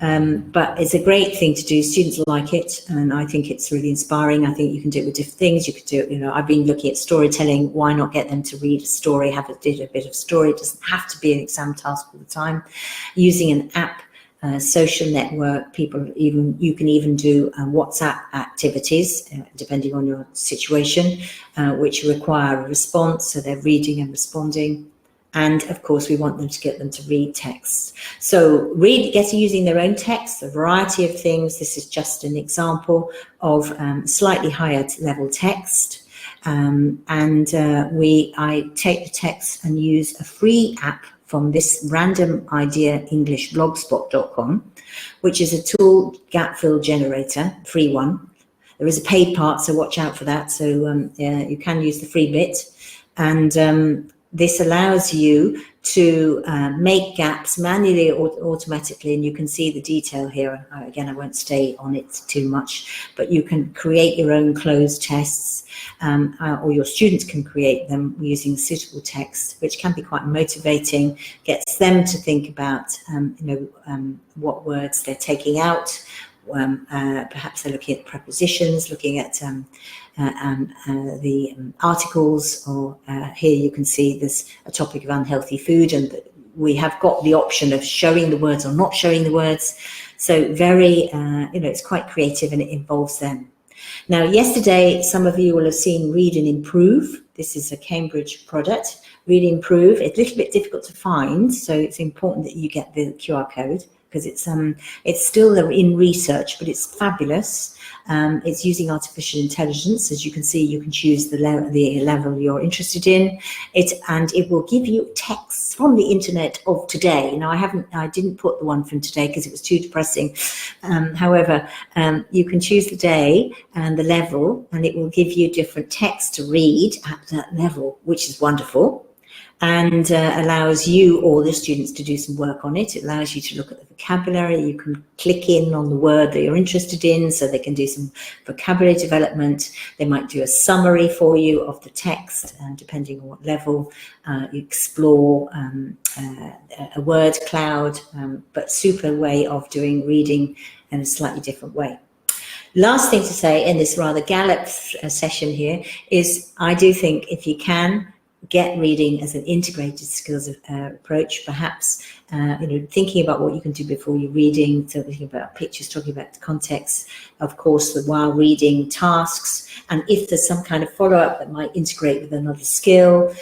But it's a great thing to do. Students like it, and I think it's really inspiring. I think you can do it with different things. You could do it, I've been looking at storytelling. Why not get them to read a story, have a bit of story? It doesn't have to be an exam task all the time. Using an app, social network, you can even do WhatsApp activities, depending on your situation, which require a response. So they're reading and responding. And of course, we want them to get them to read text. So using their own text, a variety of things. This is just an example of slightly higher level text. I take the text and use a free app from this random idea English blogspot.com, which is a tool gap fill generator, free one. There is a paid part, so watch out for that. So you can use the free bit. And this allows you to make gaps manually or automatically, and you can see the detail here. Again, I won't stay on it too much, but you can create your own closed tests, or your students can create them using suitable text, which can be quite motivating, gets them to think about what words they're taking out. Perhaps they're looking at prepositions, looking at the articles, or here you can see there's a topic of unhealthy food, and we have got the option of showing the words or not showing the words. So very, it's quite creative, and it involves them. Now, yesterday, some of you will have seen Read and Improve. This is a Cambridge product. Read and Improve. It's a little bit difficult to find, so it's important that you get the QR code, because it's still in research, but it's fabulous. It's using artificial intelligence. As you can see, you can choose the level you're interested in. And it will give you texts from the internet of today. Now, I didn't put the one from today because it was too depressing. However, you can choose the day and the level, and it will give you different texts to read at that level, which is wonderful. And allows you or the students to do some work on it. It allows you to look at the vocabulary. You can click in on the word that you're interested in, so they can do some vocabulary development. They might do a summary for you of the text, depending on what level. You explore a word cloud, but super way of doing reading in a slightly different way. Last thing to say in this rather Gallup session here is, I do think if you can, get reading as an integrated skills approach, perhaps thinking about what you can do before you're reading, so thinking about pictures, talking about the context, of course, while reading tasks, and if there's some kind of follow-up that might integrate with another skill,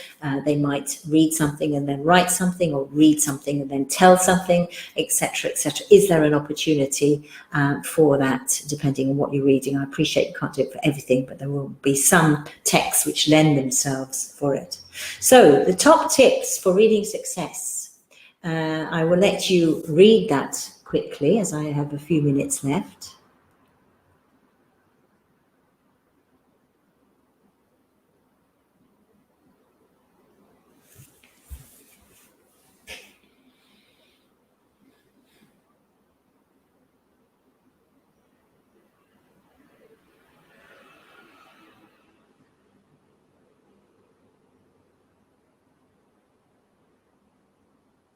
they might read something and then write something, or read something and then tell something, etc., etc. Is there an opportunity for that, depending on what you're reading? I appreciate you can't do it for everything, but there will be some texts which lend themselves for it. So the top tips for reading success. I will let you read that quickly as I have a few minutes left.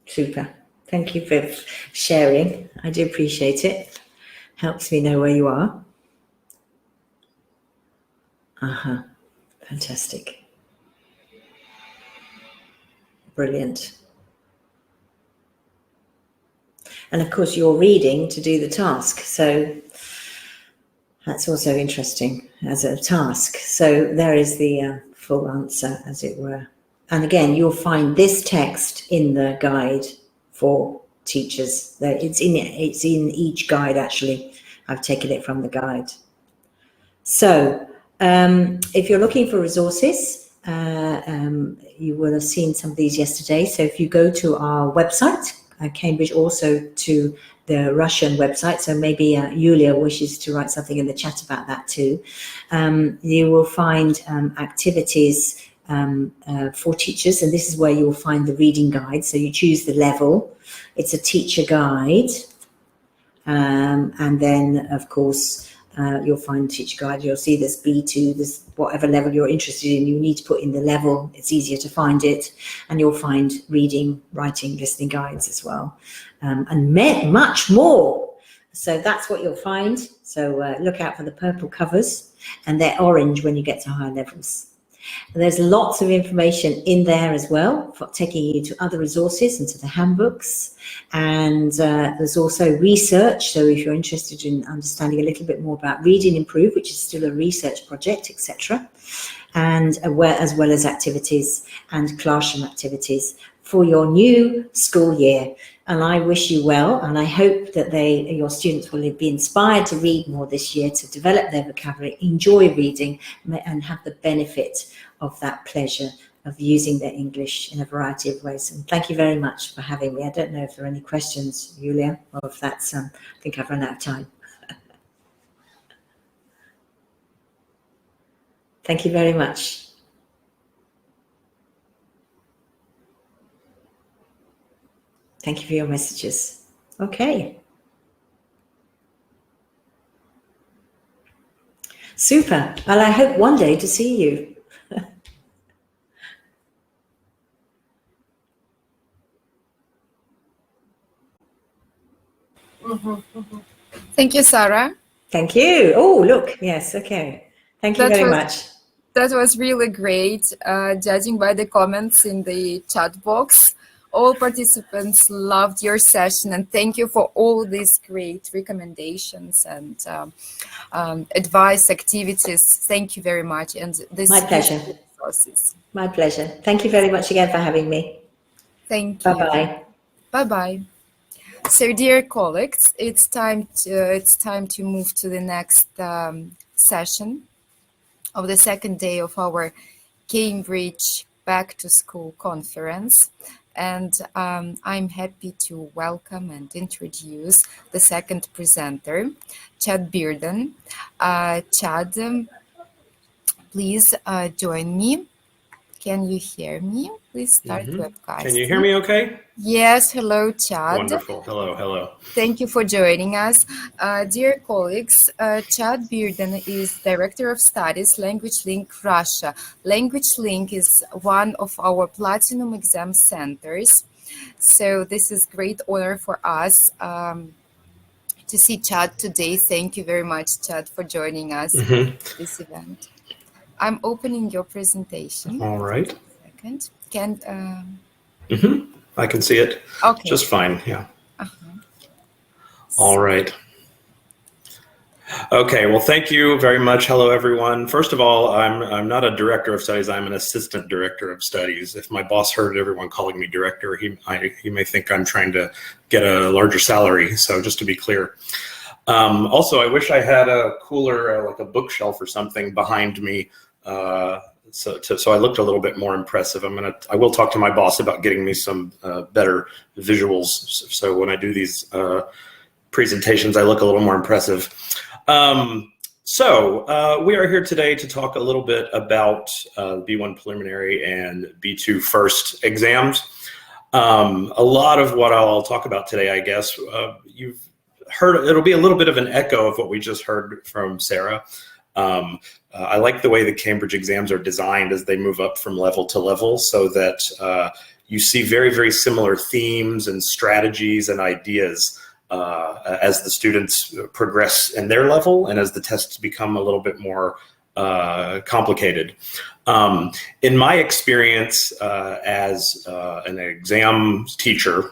Super. Thank you for sharing. I do appreciate it. Helps me know where you are. Fantastic. Brilliant. And of course, you're reading to do the task. So that's also interesting as a task. So there is the full answer, as it were. And again, you'll find this text in the guide for teachers. It's in each guide, actually. I've taken it from the guide. So if you're looking for resources, you will have seen some of these yesterday. So if you go to our website, Cambridge, also to the Russian website, so maybe Yulia wishes to write something in the chat about that too, you will find activities for teachers, and this is where you'll find the reading guide. So you choose the level. It's a teacher guide, and then of course you'll find teacher guide. You'll see this B2, this whatever level you're interested in. You need to put in the level. It's easier to find it, and you'll find reading, writing, listening guides as well, and much more. So that's what you'll find. So look out for the purple covers, and they're orange when you get to higher levels. And there's lots of information in there as well, for taking you to other resources and to the handbooks. And there's also research. So if you're interested in understanding a little bit more about Read and Improve, which is still a research project, etc., and as well as activities and classroom activities for your new school year. And I wish you well, and I hope that your students will be inspired to read more this year, to develop their vocabulary, enjoy reading, and have the benefit of that pleasure of using their English in a variety of ways. And thank you very much for having me. I don't know if there are any questions, Yulia, or if that's, I think I've run out of time. Thank you very much. Thank you for your messages. Okay. Super. Well, I hope one day to see you. Thank you, Sarah. Thank you. Oh, look. Yes. Okay. Thank you very much. That was really great. Judging by the comments in the chat box, all participants loved your session, and thank you for all these great recommendations and advice, activities. Thank you very much. And this my pleasure. Resources. My pleasure. Thank you very much again for having me. Thank you. Bye-bye. Bye-bye. So, dear colleagues, it's time to move to the next session of the second day of our Cambridge Back to School conference. And I'm happy to welcome and introduce the second presenter, Chad Bearden. Chad, please join me. Can you hear me? Please start webcast. Can you hear me okay? Yes, hello, Chad. Wonderful. Hello, hello. Thank you for joining us. Dear colleagues, Chad Bearden is Director of Studies, Language Link Russia. Language Link is one of our Platinum Exam Centers. So this is great honor for us to see Chad today. Thank you very much, Chad, for joining us at this event. I'm opening your presentation. All right. Second. Can I can see it. Okay. Just fine. Yeah. All right. Okay. Well, thank you very much. Hello, everyone. First of all, I'm not a director of studies. I'm an assistant director of studies. If my boss heard everyone calling me director, he may think I'm trying to get a larger salary. So just to be clear. Also, I wish I had a cooler, like a bookshelf or something behind me. So I looked a little bit more impressive. I will talk to my boss about getting me some better visuals. So when I do these presentations, I look a little more impressive. So we are here today to talk a little bit about B1 preliminary and B2 first exams. A lot of what I'll talk about today, I guess, you've heard, it'll be a little bit of an echo of what we just heard from Sarah. I like the way the Cambridge exams are designed as they move up from level to level, so that you see very, very similar themes and strategies and ideas as the students progress in their level and as the tests become a little bit more complicated. In my experience as an exam teacher,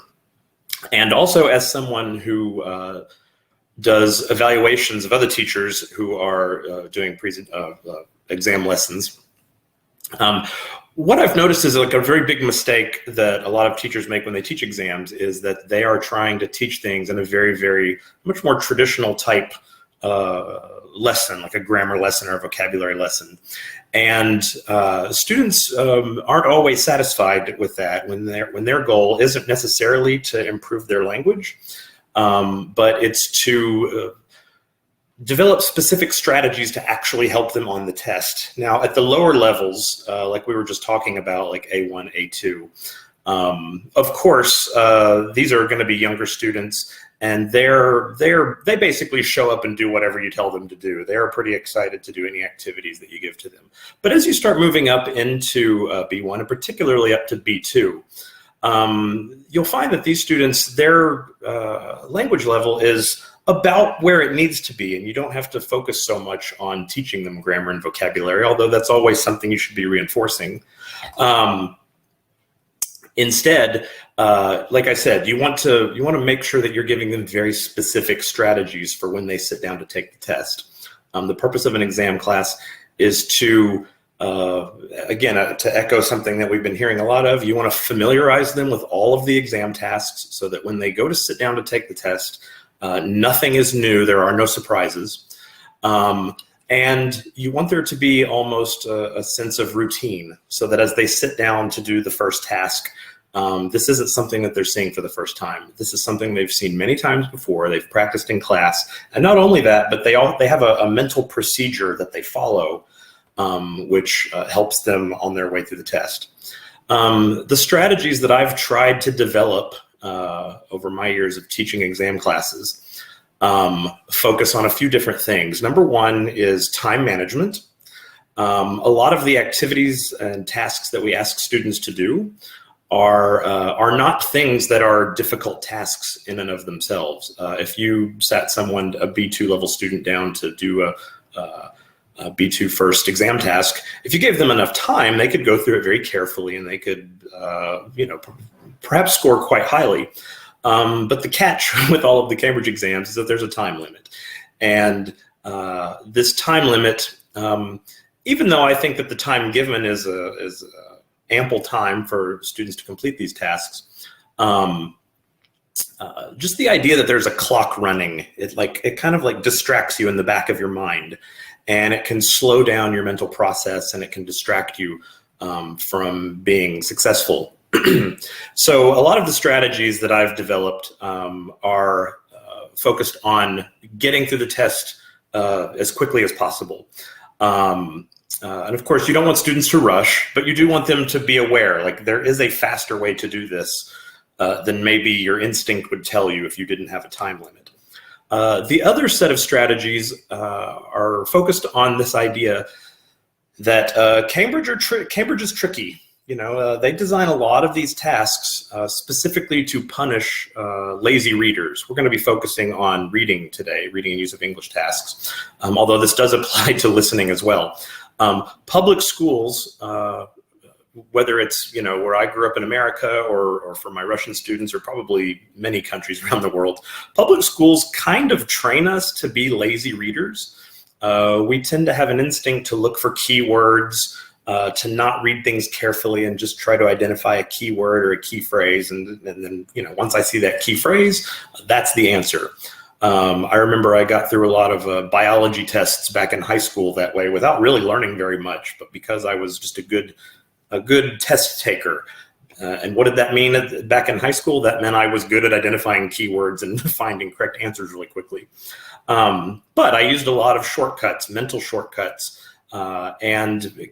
And also as someone who does evaluations of other teachers who are doing exam lessons, what I've noticed is like a very big mistake that a lot of teachers make when they teach exams is that they are trying to teach things in a very, very much more traditional type lesson, like a grammar lesson or a vocabulary lesson. And students aren't always satisfied with that when their goal isn't necessarily to improve their language, but it's to develop specific strategies to actually help them on the test. Now, at the lower levels, like we were just talking about, like A1, A2, of course, these are going to be younger students, and they basically show up and do whatever you tell them to do. They're pretty excited to do any activities that you give to them. But as you start moving up into B1, and particularly up to B2, you'll find that these students, their language level is about where it needs to be, and you don't have to focus so much on teaching them grammar and vocabulary, although that's always something you should be reinforcing. Instead, like I said, you want to make sure that you're giving them very specific strategies for when they sit down to take the test. The purpose of an exam class is to, again, to echo something that we've been hearing a lot of, you want to familiarize them with all of the exam tasks so that when they go to sit down to take the test, nothing is new, there are no surprises. And you want there to be almost a sense of routine so that as they sit down to do the first task, this isn't something that they're seeing for the first time. This is something they've seen many times before, they've practiced in class. And not only that, but they have a mental procedure that they follow, which helps them on their way through the test. The strategies that I've tried to develop over my years of teaching exam classes focus on a few different things. Number one is time management. A lot of the activities and tasks that we ask students to do are not things that are difficult tasks in and of themselves. If you sat a B2 level student down to do a B2 first exam task, if you gave them enough time, they could go through it very carefully and they could, perhaps score quite highly. But the catch with all of the Cambridge exams is that there's a time limit. And this time limit, even though I think that the time given is ample time for students to complete these tasks, just the idea that there's a clock running, it kind of like distracts you in the back of your mind, and it can slow down your mental process and it can distract you from being successful. So a lot of the strategies that I've developed are focused on getting through the test as quickly as possible. And of course, you don't want students to rush, but you do want them to be aware, like there is a faster way to do this than maybe your instinct would tell you if you didn't have a time limit. The other set of strategies are focused on this idea that Cambridge is tricky. They design a lot of these tasks specifically to punish lazy readers. We're going to be focusing on reading today, reading and use of English tasks, although this does apply to listening as well. Public schools, whether it's where I grew up in America or for my Russian students or probably many countries around the world, public schools kind of train us to be lazy readers. We tend to have an instinct to look for keywords, to not read things carefully and just try to identify a key word or a key phrase. And then, once I see that key phrase, that's the answer. I remember I got through a lot of biology tests back in high school that way without really learning very much, but because I was just a good test taker. And what did that mean back in high school? That meant I was good at identifying keywords and finding correct answers really quickly. But I used a lot of shortcuts, mental shortcuts. And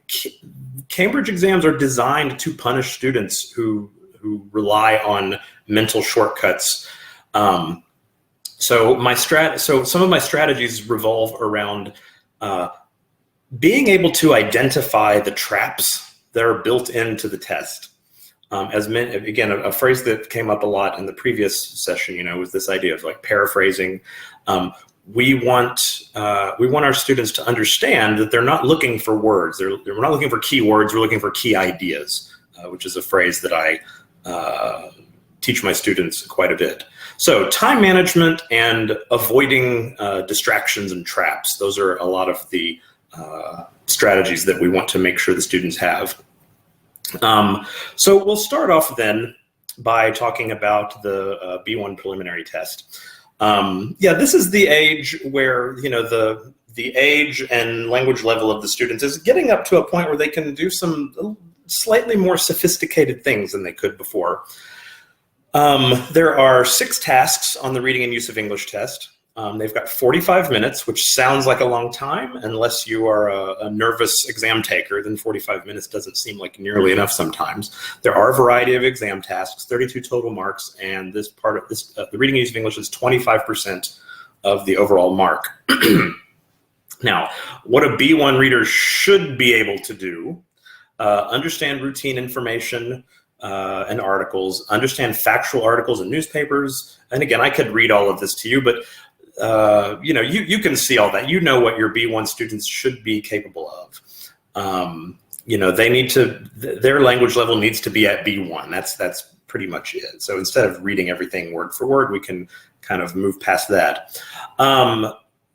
Cambridge exams are designed to punish students who rely on mental shortcuts. So some of my strategies revolve around being able to identify the traps that are built into the test. Again, a phrase that came up a lot in the previous session, was this idea of like paraphrasing. We want our students to understand that they're not looking for words. We're not looking for keywords. We're looking for key ideas, which is a phrase that I teach my students quite a bit. So time management and avoiding distractions and traps. Those are a lot of the strategies that we want to make sure the students have. So we'll start off then by talking about the B1 preliminary test. Yeah, this is the age where, you know, the age and language level of the students is getting up to a point where they can do some slightly more sophisticated things than they could before. There are 6 tasks on the reading and use of English test. They've got 45 minutes, which sounds like a long time. Unless you are a nervous exam taker, then 45 minutes doesn't seem like nearly enough sometimes. There are a variety of exam tasks, 32 total marks, and this part of this, the reading and use of English is 25% of the overall mark. Now, what a B1 reader should be able to do, understand routine information, and articles, understand factual articles in newspapers. And again, I could read all of this to you, but you know, you can see all that. You know what your B1 students should be capable of. You know, they need to, their language level needs to be at B1. That's pretty much it. So instead of reading everything word for word, we can kind of move past that.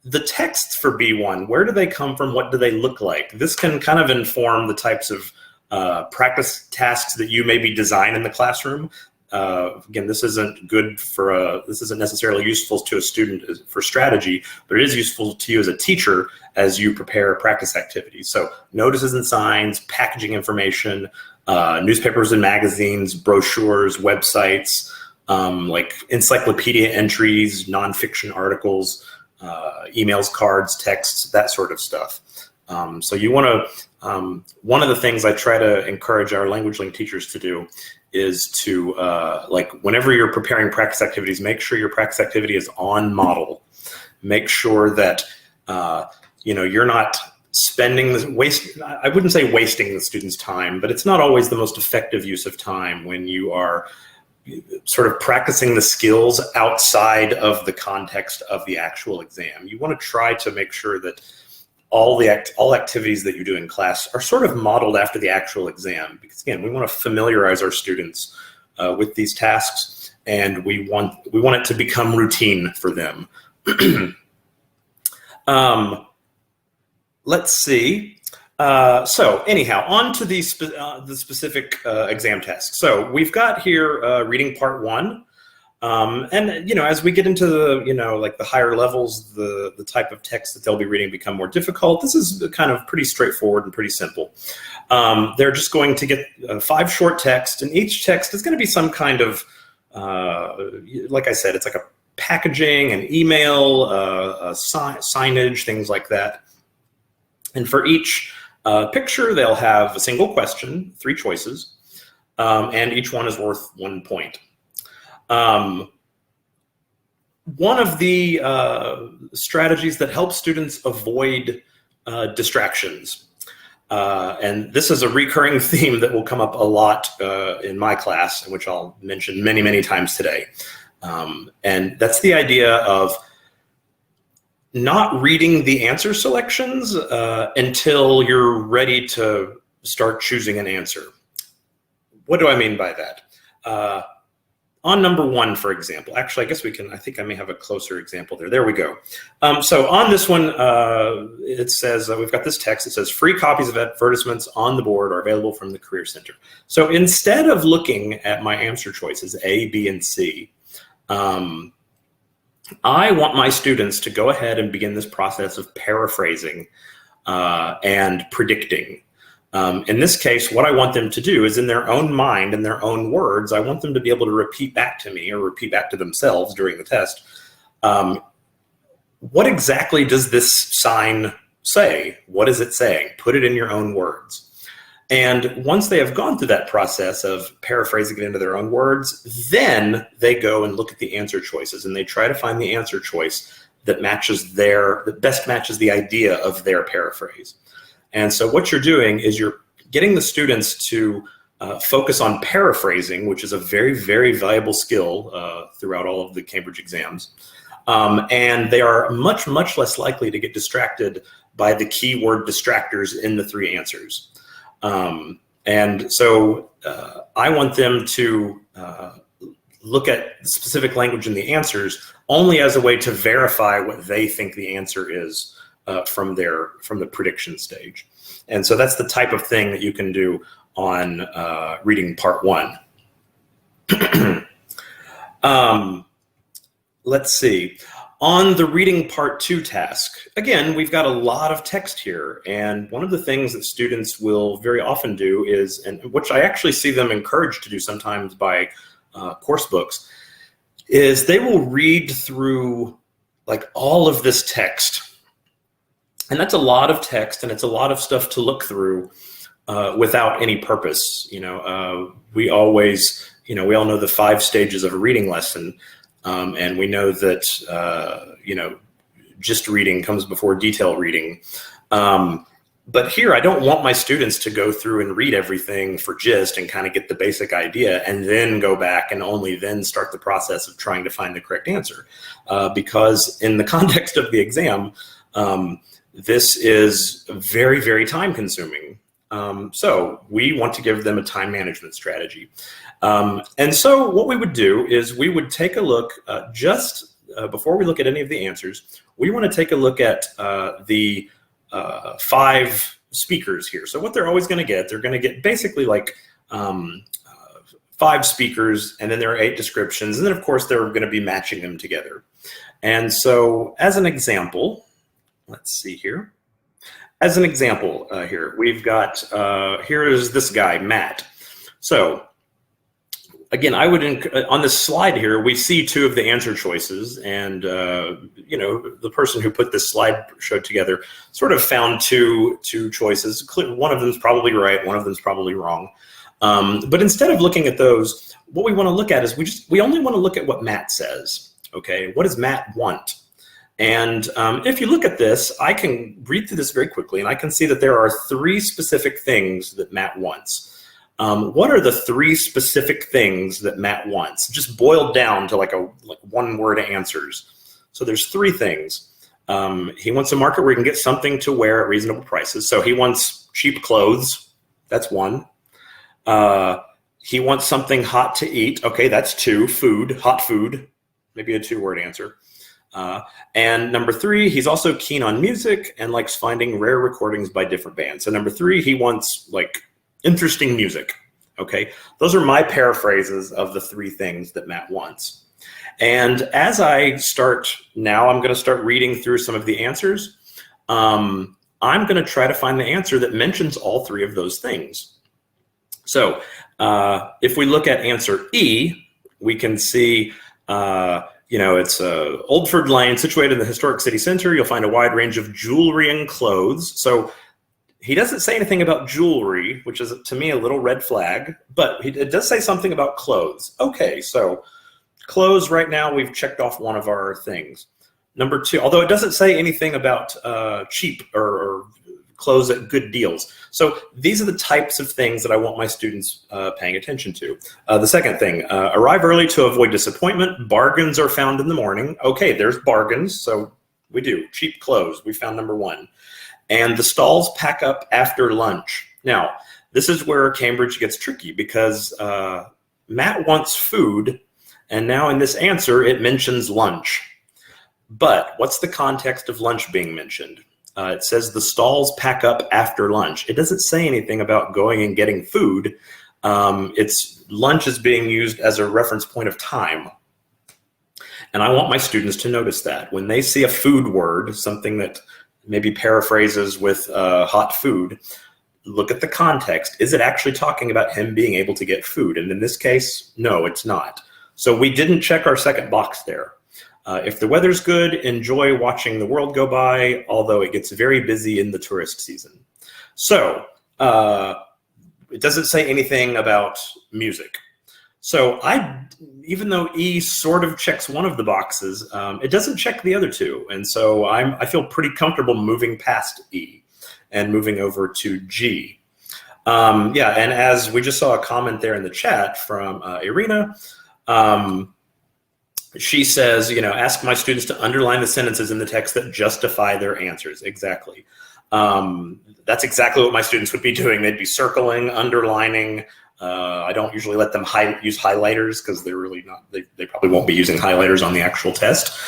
The texts for B1, where do they come from? What do they look like? This can kind of inform the types of practice tasks that you maybe design in the classroom. Again, this isn't good for this isn't necessarily useful to a student for strategy, but it is useful to you as a teacher as you prepare practice activities. So notices and signs, packaging information, newspapers and magazines, brochures, websites, like encyclopedia entries, nonfiction articles, emails, cards, texts, that sort of stuff. So you want to, one of the things I try to encourage our language link teachers to do is to, like, whenever you're preparing practice activities, make sure your practice activity is on model. Make sure that, you know, you're not spending I wouldn't say wasting the student's time, but it's not always the most effective use of time when you are sort of practicing the skills outside of the context of the actual exam. You want to try to make sure that all activities that you do in class are sort of modeled after the actual exam, because again, we want to familiarize our students with these tasks, and we want it to become routine for them. Let's see. So anyhow, on to the specific exam tasks. So we've got here reading part 1. And, you know, as we get into the, you know, like the higher levels, the type of text that they'll be reading become more difficult. This is kind of pretty straightforward and pretty simple. They're just going to get 5 short texts, and each text is going to be some kind of, like I said, it's like a packaging, an email, signage, things like that. And for each picture, they'll have a single question, 3 choices, and each one is worth 1 point. One of the strategies that helps students avoid distractions, and this is a recurring theme that will come up a lot in my class, which I'll mention many, many times today. And that's the idea of not reading the answer selections until you're ready to start choosing an answer. What do I mean by that? On number 1, for example, actually, I guess I think I may have a closer example there. There we go. So on this one, it says, we've got this text. It says, free copies of advertisements on the board are available from the Career Center. So instead of looking at my answer choices, A, B, and C, I want my students to go ahead and begin this process of paraphrasing and predicting. In this case, what I want them to do is, in their own mind, in their own words, I want them to be able to repeat back to me, or repeat back to themselves during the test, what exactly does this sign say? What is it saying? Put it in your own words. And once they have gone through that process of paraphrasing it into their own words, then they go and look at the answer choices, and they try to find the answer choice that best matches the idea of their paraphrase. And so what you're doing is you're getting the students to focus on paraphrasing, which is a very, very valuable skill throughout all of the Cambridge exams. And they are much, much less likely to get distracted by the keyword distractors in the 3 answers. And so I want them to look at the specific language in the answers only as a way to verify what they think the answer is from the prediction stage. And so that's the type of thing that you can do on reading part 1. Let's see. On the reading part 2 task, again, we've got a lot of text here. And one of the things that students will very often do is, and which I actually see them encouraged to do sometimes by course books, is they will read through like all of this text. And that's a lot of text, and it's a lot of stuff to look through without any purpose. We always, we all know the 5 stages of a reading lesson. And we know that, gist reading comes before detail reading. But here, I don't want my students to go through and read everything for gist and kind of get the basic idea and then go back and only then start the process of trying to find the correct answer. Because in the context of the exam, this is very, very time consuming. So we want to give them a time management strategy. And so what we would do is we would take a look before we look at any of the answers, we want to take a look at the 5 speakers here. So what they're always going to get, they're going to get basically like 5 speakers, and then there are 8 descriptions. And then of course, they're going to be matching them together. And so as an example, let's see here. As an example here, we've got, here is this guy, Matt. So again, I would, on this slide here, we see 2 of the answer choices, and the person who put this slide show together sort of found two choices. One of them is probably right, one of them is probably wrong. But instead of looking at those, what we want to look at is we only want to look at what Matt says. Okay, what does Matt want? And if you look at this, I can read through this very quickly, and I can see that there are 3 specific things that Matt wants. What are the 3 specific things that Matt wants? Just boiled down to like one-word answers. So there's 3 things. He wants a market where he can get something to wear at reasonable prices. So he wants cheap clothes. That's 1. He wants something hot to eat. Okay, that's 2. Food, hot food. Maybe a 2-word answer. And number 3, he's also keen on music and likes finding rare recordings by different bands. So number 3, he wants like interesting music. Okay, those are my paraphrases of the 3 things that Matt wants. And as I start now, I'm going to start reading through some of the answers. I'm going to try to find the answer that mentions all 3 of those things. So if we look at answer E, we can see it's Oldford Lane, situated in the historic city center. You'll find a wide range of jewelry and clothes. So he doesn't say anything about jewelry, which is to me a little red flag, but it does say something about clothes. Okay, so clothes right now, we've checked off one of our things. Number 2, although it doesn't say anything about cheap or clothes at good deals. So these are the types of things that I want my students paying attention to. The second thing, arrive early to avoid disappointment. Bargains are found in the morning. Okay, there's bargains, so we do. Cheap clothes, we found number 1. And the stalls pack up after lunch. Now, this is where Cambridge gets tricky because Matt wants food, and now in this answer, it mentions lunch. But what's the context of lunch being mentioned? It says the stalls pack up after lunch. It doesn't say anything about going and getting food. Lunch is being used as a reference point of time. And I want my students to notice that. When they see a food word, something that maybe paraphrases with hot food, look at the context. Is it actually talking about him being able to get food? And in this case, no, it's not. So we didn't check our second box there. If the weather's good, enjoy watching the world go by, although it gets very busy in the tourist season. So it doesn't say anything about music. So even though E sort of checks one of the boxes, it doesn't check the other 2. And so I feel pretty comfortable moving past E and moving over to G. And as we just saw a comment there in the chat from Irina, she says, ask my students to underline the sentences in the text that justify their answers. Exactly. That's exactly what my students would be doing. They'd be circling, underlining, I don't usually let them use highlighters because they're really not, they probably won't be using highlighters on the actual test.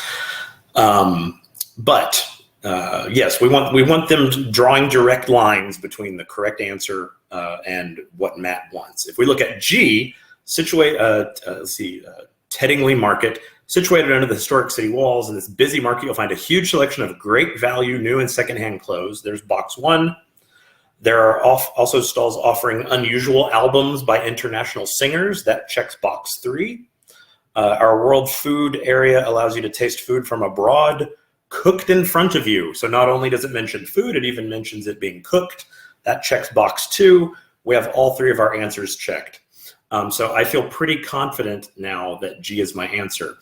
But yes, we want them drawing direct lines between the correct answer and what Matt wants. If we look at G, Teddingley Market, situated under the historic city walls. In this busy market, you'll find a huge selection of great value, new and secondhand clothes. There's box 1. There are also stalls offering unusual albums by international singers. That checks box 3. Our world food area allows you to taste food from abroad, cooked in front of you. So not only does it mention food, it even mentions it being cooked. That checks box 2. We have all 3 of our answers checked. So I feel pretty confident now that G is my answer.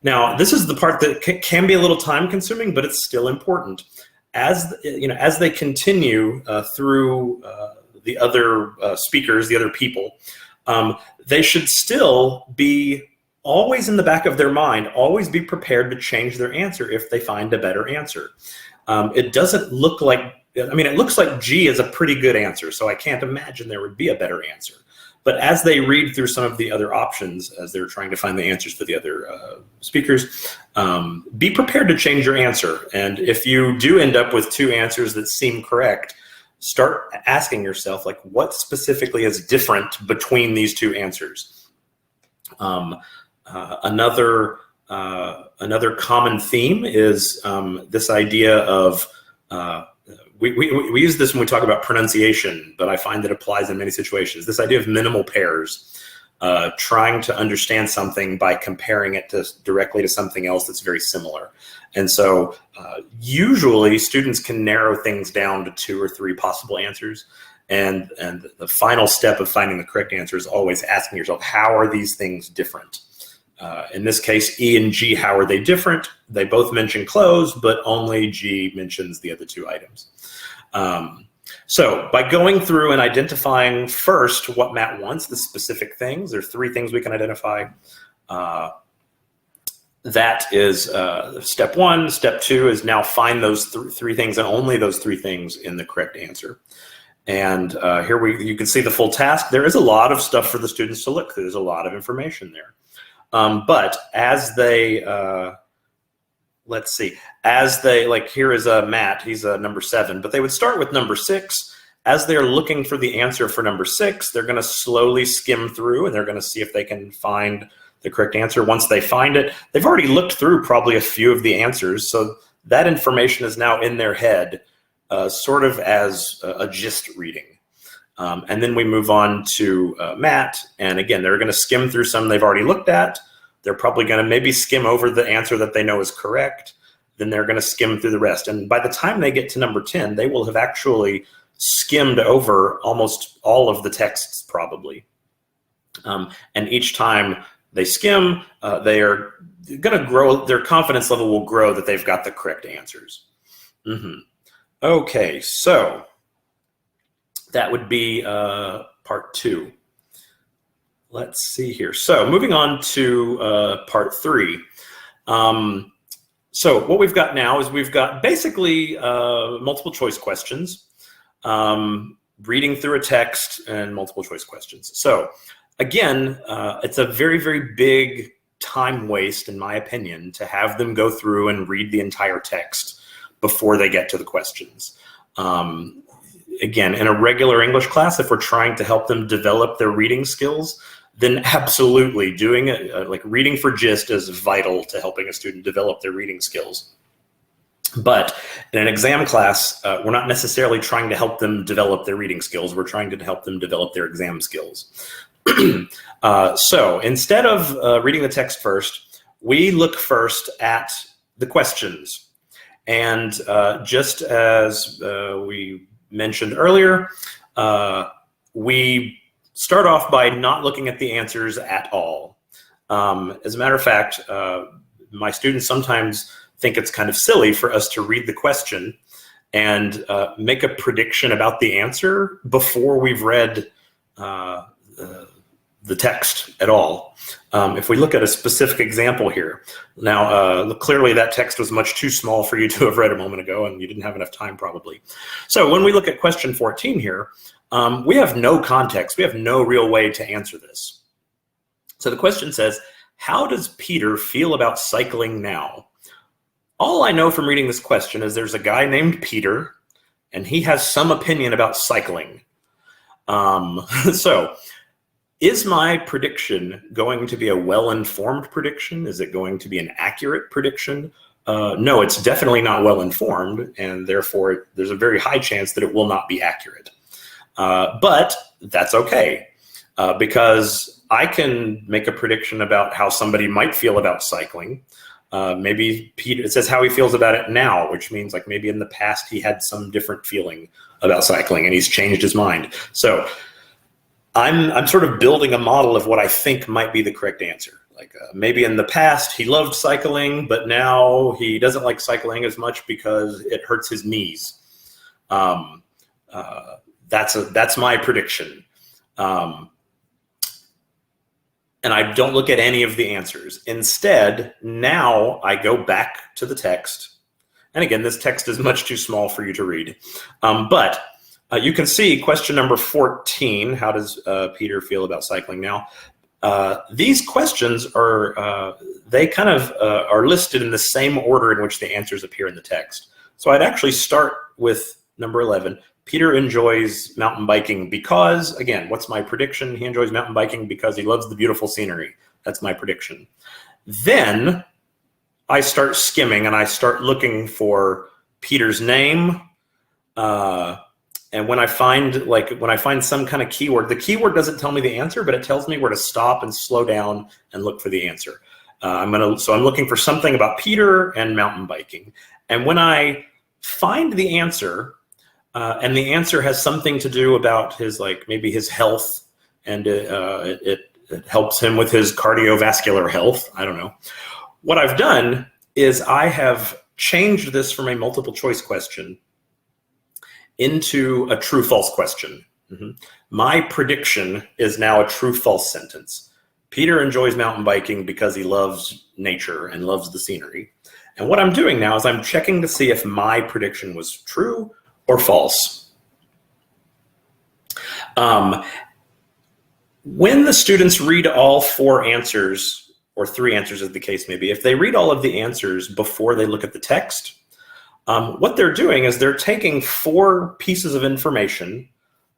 Now, this is the part that can be a little time consuming, but it's still important. As they continue through the other speakers, the other people, they should still be always in the back of their mind, always be prepared to change their answer if they find a better answer. It doesn't look like, it looks like G is a pretty good answer, so I can't imagine there would be a better answer. But as they read through some of the other options, as they're trying to find the answers for the other speakers, be prepared to change your answer. And if you do end up with 2 answers that seem correct, start asking yourself, like, what specifically is different between these 2 answers? Another common theme is this idea of we use this when we talk about pronunciation, but I find that applies in many situations. This idea of minimal pairs, trying to understand something by comparing it directly to something else that's very similar. And so usually students can narrow things down to 2 or 3 possible answers. And the final step of finding the correct answer is always asking yourself, how are these things different? In this case, E and G, how are they different? They both mention clothes, but only G mentions the other 2 items. So by going through and identifying first what Matt wants, the specific things, there are 3 things we can identify. That is step 1. Step 2 is now find those 3 things and only those 3 things in the correct answer. And here you can see the full task. There is a lot of stuff for the students to look through. There's a lot of information there. But as they, like here is Matt, he's number 7, but they would start with number 6. As they're looking for the answer for number 6, they're going to slowly skim through and they're going to see if they can find the correct answer. Once they find it, they've already looked through probably a few of the answers. So that information is now in their head, sort of as a gist reading. And then we move on to Matt. And again, they're going to skim through some they've already looked at. They're probably going to maybe skim over the answer that they know is correct. Then they're going to skim through the rest. And by the time they get to number 10, they will have actually skimmed over almost all of the texts probably. And each time they skim, they are going to grow, their confidence level will grow that they've got the correct answers. Okay, so that would be part 2. Let's see here. So moving on to part 3. So what we've got now is we've got basically multiple choice questions, reading through a text and multiple choice questions. So again, it's a very, very big time waste, in my opinion, to have them go through and read the entire text before they get to the questions. Again, in a regular English class, if we're trying to help them develop their reading skills, then absolutely doing it, like reading for gist is vital to helping a student develop their reading skills. But in an exam class, we're not necessarily trying to help them develop their reading skills. We're trying to help them develop their exam skills. So instead of reading the text first, we look first at the questions. And just as we mentioned earlier, we start off by not looking at the answers at all. As a matter of fact, my students sometimes think it's kind of silly for us to read the question and make a prediction about the answer before we've read the text at all. If we look at a specific example here, now clearly that text was much too small for you to have read a moment ago, and you didn't have enough time probably. So when we look at question 14 here, we have no context. We have no real way to answer this. So the question says, how does Peter feel about cycling now? All I know from reading this question is there's a guy named Peter, and he has some opinion about cycling. So is my prediction going to be a well-informed prediction? Is it going to be an accurate prediction? No, it's definitely not well-informed, and therefore there's a very high chance that it will not be accurate. But that's okay, because I can make a prediction about how somebody might feel about cycling. Maybe Peter, it says how he feels about it now, which means like maybe in the past he had some different feeling about cycling and he's changed his mind. So I'm sort of building a model of what I think might be the correct answer. Like maybe in the past he loved cycling, but now he doesn't like cycling as much because it hurts his knees. That's my prediction. And I don't look at any of the answers. Instead, now I go back to the text. And again, this text is much too small for you to read. But you can see question number 14, how does Peter feel about cycling now? These questions are, they kind of are listed in the same order in which the answers appear in the text. So I'd actually start with number 11. Peter enjoys mountain biking because, again, what's my prediction? He enjoys mountain biking because he loves the beautiful scenery. That's my prediction. Then I start skimming and I start looking for Peter's name. And when I find some kind of keyword, the keyword doesn't tell me the answer, but it tells me where to stop and slow down and look for the answer. So I'm looking for something about Peter and mountain biking. And when I find the answer, and the answer has something to do about his, like maybe his health, and it helps him with his cardiovascular health. I don't know. What I've done is I have changed this from a multiple choice question into a true-false question. My prediction is now a true-false sentence. Peter enjoys mountain biking because he loves nature and loves the scenery. And what I'm doing now is I'm checking to see if my prediction was true or false. When the students read all 4 answers, or 3 answers as the case may be, if they read all of the answers before they look at the text, what they're doing is they're taking 4 pieces of information,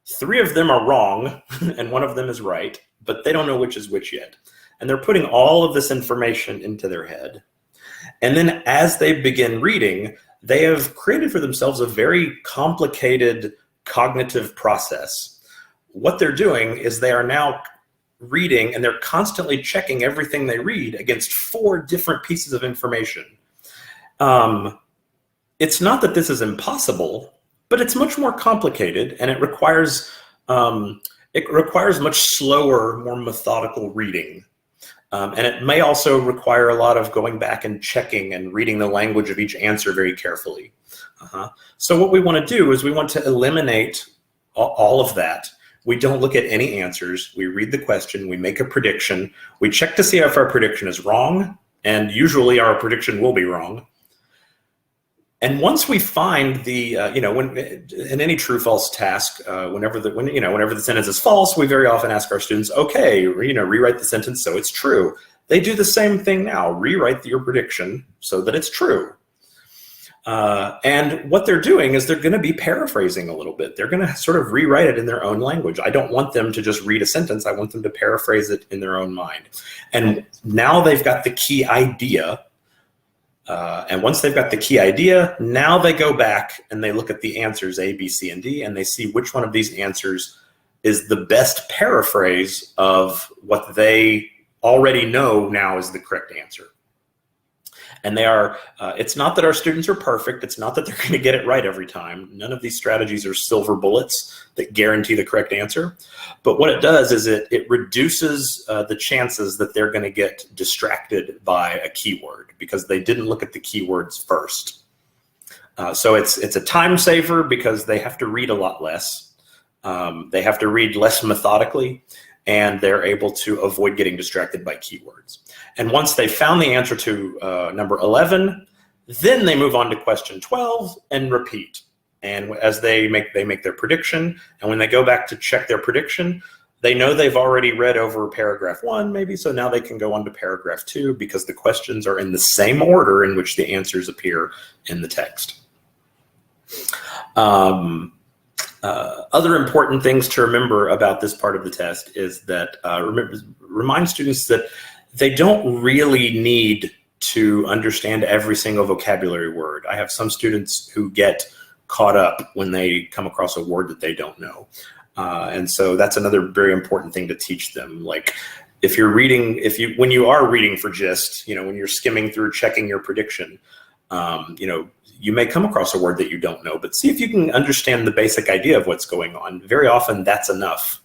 3 of them are wrong, and 1 of them is right, but they don't know which is which yet. And they're putting all of this information into their head. And then as they begin reading, they have created for themselves a very complicated cognitive process. What they're doing is they are now reading and they're constantly checking everything they read against 4 different pieces of information. It's not that this is impossible, but it's much more complicated, and it requires much slower, more methodical reading. And it may also require a lot of going back and checking and reading the language of each answer very carefully. So what we want to do is we want to eliminate all of that. We don't look at any answers. We read the question, we make a prediction, we check to see if our prediction is wrong, and usually our prediction will be wrong. And once we find the, when in any true-false task, whenever the sentence is false, we very often ask our students, okay, rewrite the sentence so it's true. They do the same thing now. Rewrite your prediction so that it's true. And what they're doing is they're going to be paraphrasing a little bit. They're going to sort of rewrite it in their own language. I don't want them to just read a sentence. I want them to paraphrase it in their own mind. And now they've got the key idea. And once they've got the key idea, now they go back and they look at the answers A, B, C, and D, and they see which one of these answers is the best paraphrase of what they already know now is the correct answer. And they are, it's not that our students are perfect. It's not that they're going to get it right every time. None of these strategies are silver bullets that guarantee the correct answer. But what it does is it reduces the chances that they're going to get distracted by a keyword because they didn't look at the keywords first. So it's a time saver because they have to read a lot less. They have to read less methodically. and they're able to avoid getting distracted by keywords. And once they found the answer to number 11, then they move on to question 12 and repeat. And as they make their prediction, and when they go back to check their prediction, they know they've already read over paragraph 1 maybe, so now they can go on to paragraph 2 because the questions are in the same order in which the answers appear in the text. Other important things to remember about this part of the test is that remind students that they don't really need to understand every single vocabulary word. I have some students who get caught up when they come across a word that they don't know. And so that's another very important thing to teach them. Like if you're reading, when you are reading for gist, when you're skimming through, checking your prediction, you may come across a word that you don't know, but see if you can understand the basic idea of what's going on. Very often that's enough.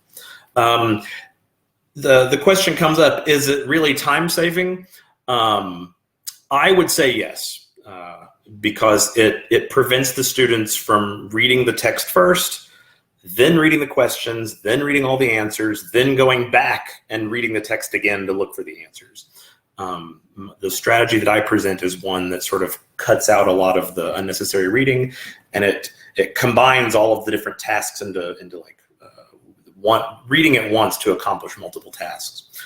The question comes up, is it really time saving? I would say yes, because it prevents the students from reading the text first, then reading the questions, then reading all the answers, then going back and reading the text again to look for the answers. The strategy that I present is one that sort of cuts out a lot of the unnecessary reading, and it combines all of the different tasks into like reading at once to accomplish multiple tasks.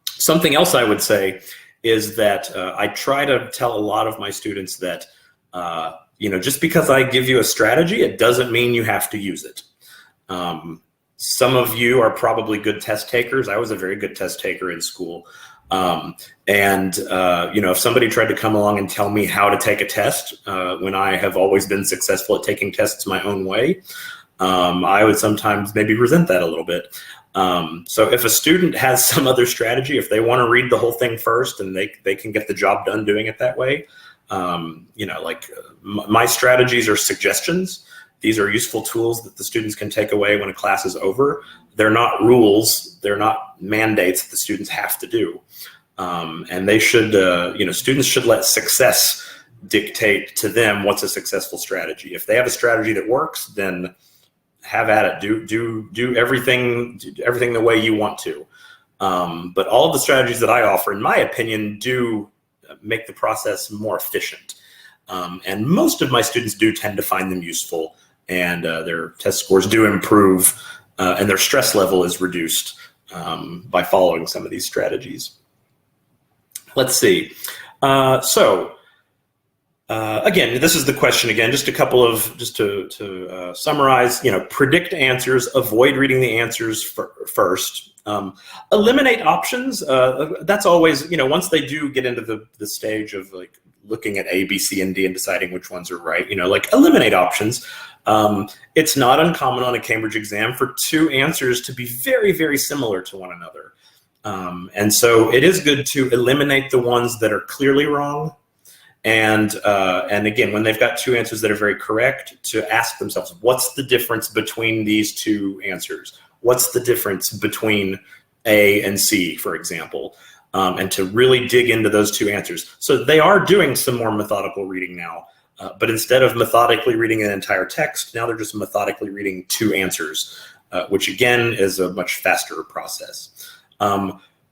Something else I would say is that I try to tell a lot of my students that just because I give you a strategy, it doesn't mean you have to use it. Some of you are probably good test takers. I was a very good test taker in school. If somebody tried to come along and tell me how to take a test, when I have always been successful at taking tests my own way, I would sometimes maybe resent that a little bit. So if a student has some other strategy, if they want to read the whole thing first and they can get the job done doing it that way, my strategies are suggestions. These are useful tools that the students can take away when a class is over. They're not rules. They're not mandates that the students have to do. And they should, students should let success dictate to them what's a successful strategy. If they have a strategy that works, then have at it. Do everything the way you want to. But all of the strategies that I offer, in my opinion, do make the process more efficient. And most of my students do tend to find them useful, and their test scores do improve, and their stress level is reduced by following some of these strategies. Let's see. Again, this is the question again, just to summarize, predict answers, avoid reading the answers first, eliminate options. That's always, once they do get into the stage of like looking at A, B, C, and D and deciding which ones are right, eliminate options. It's not uncommon on a Cambridge exam for two answers to be very, very similar to one another. And so it is good to eliminate the ones that are clearly wrong. And again, when they've got two answers that are very correct, to ask themselves, what's the difference between these two answers? What's the difference between A and C, for example? And to really dig into those two answers. So they are doing some more methodical reading now, but instead of methodically reading an entire text, now they're just methodically reading two answers, which again is a much faster process.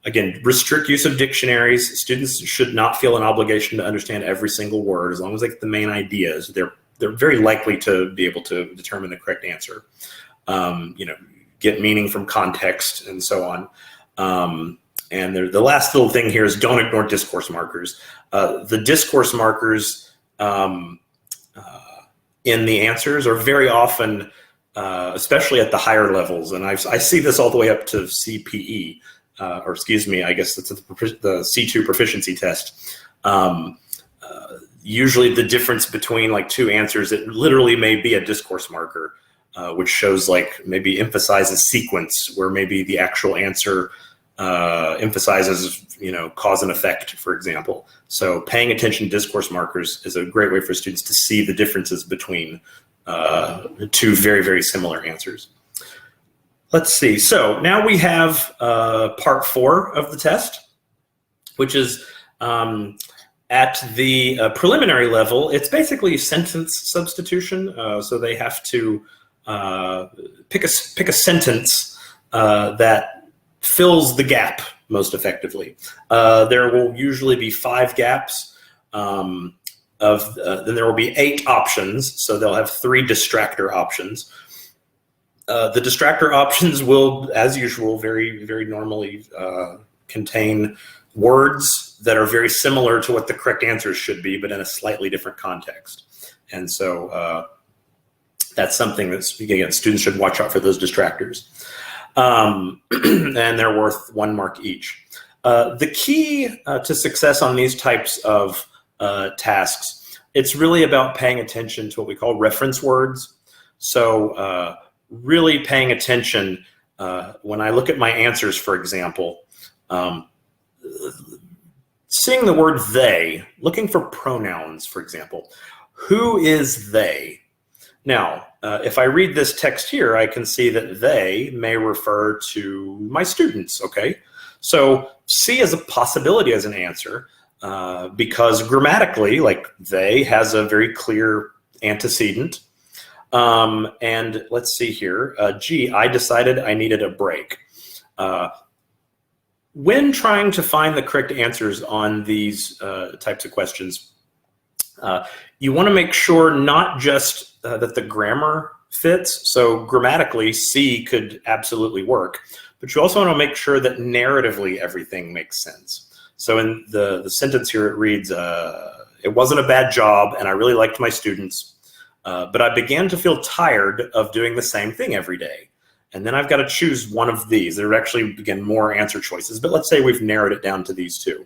Again, restrict use of dictionaries. Students should not feel an obligation to understand every single word. As long as they get the main ideas, they're very likely to be able to determine the correct answer. Get meaning from context and so on. And the last little thing here is don't ignore discourse markers. The discourse markers in the answers are very often, especially at the higher levels, and I see this all the way up to CPE. Or excuse me, I guess it's the C2 proficiency test. Usually the difference between like two answers, it literally may be a discourse marker, which shows like maybe emphasizes sequence, where maybe the actual answer emphasizes, cause and effect, for example. So paying attention to discourse markers is a great way for students to see the differences between two very, very similar answers. Let's see. So now we have part 4 of the test, which is at the preliminary level. It's basically sentence substitution. So they have to pick a sentence that fills the gap most effectively. There will usually be 5 gaps. Then there will be 8 options, so they'll have 3 distractor options. The distractor options will, as usual, very, very normally contain words that are very similar to what the correct answers should be, but in a slightly different context. And so that's something that, again, students should watch out for those distractors. And they're worth 1 mark each. The key to success on these types of tasks, it's really about paying attention to what we call reference words. So really paying attention when I look at my answers, for example, seeing the word they, looking for pronouns, for example. Who is they? Now, if I read this text here, I can see that they may refer to my students, okay? So C is a possibility as an answer because grammatically, like they has a very clear antecedent. And let's see here, G, I decided I needed a break. When trying to find the correct answers on these types of questions, you want to make sure not just that the grammar fits. So grammatically, C could absolutely work, but you also want to make sure that narratively everything makes sense. So in the sentence here, it reads, it wasn't a bad job and I really liked my students, but I began to feel tired of doing the same thing every day. And then I've got to choose one of these. There are actually, again, more answer choices, but let's say we've narrowed it down to these 2.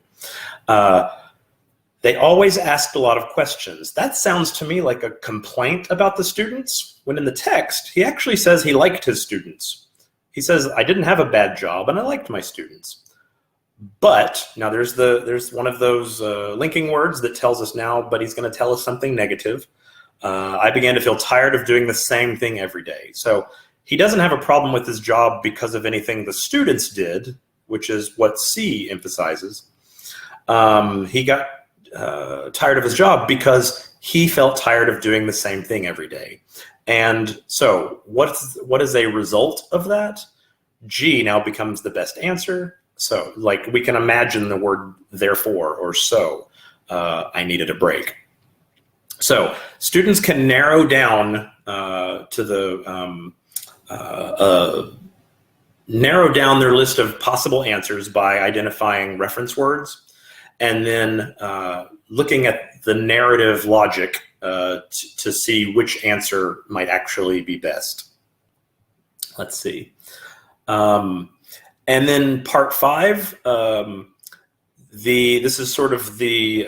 They always asked a lot of questions. That sounds to me like a complaint about the students, when in the text, he actually says he liked his students. He says, I didn't have a bad job and I liked my students. But now there's one of those linking words that tells us now, but he's going to tell us something negative. I began to feel tired of doing the same thing every day. So he doesn't have a problem with his job because of anything the students did, which is what C emphasizes. He got tired of his job because he felt tired of doing the same thing every day. And so what is a result of that? G now becomes the best answer. So like we can imagine the word therefore or so, I needed a break. So students can narrow down narrow down their list of possible answers by identifying reference words and then looking at the narrative logic to see which answer might actually be best. Let's see. And then part 5, this is sort of the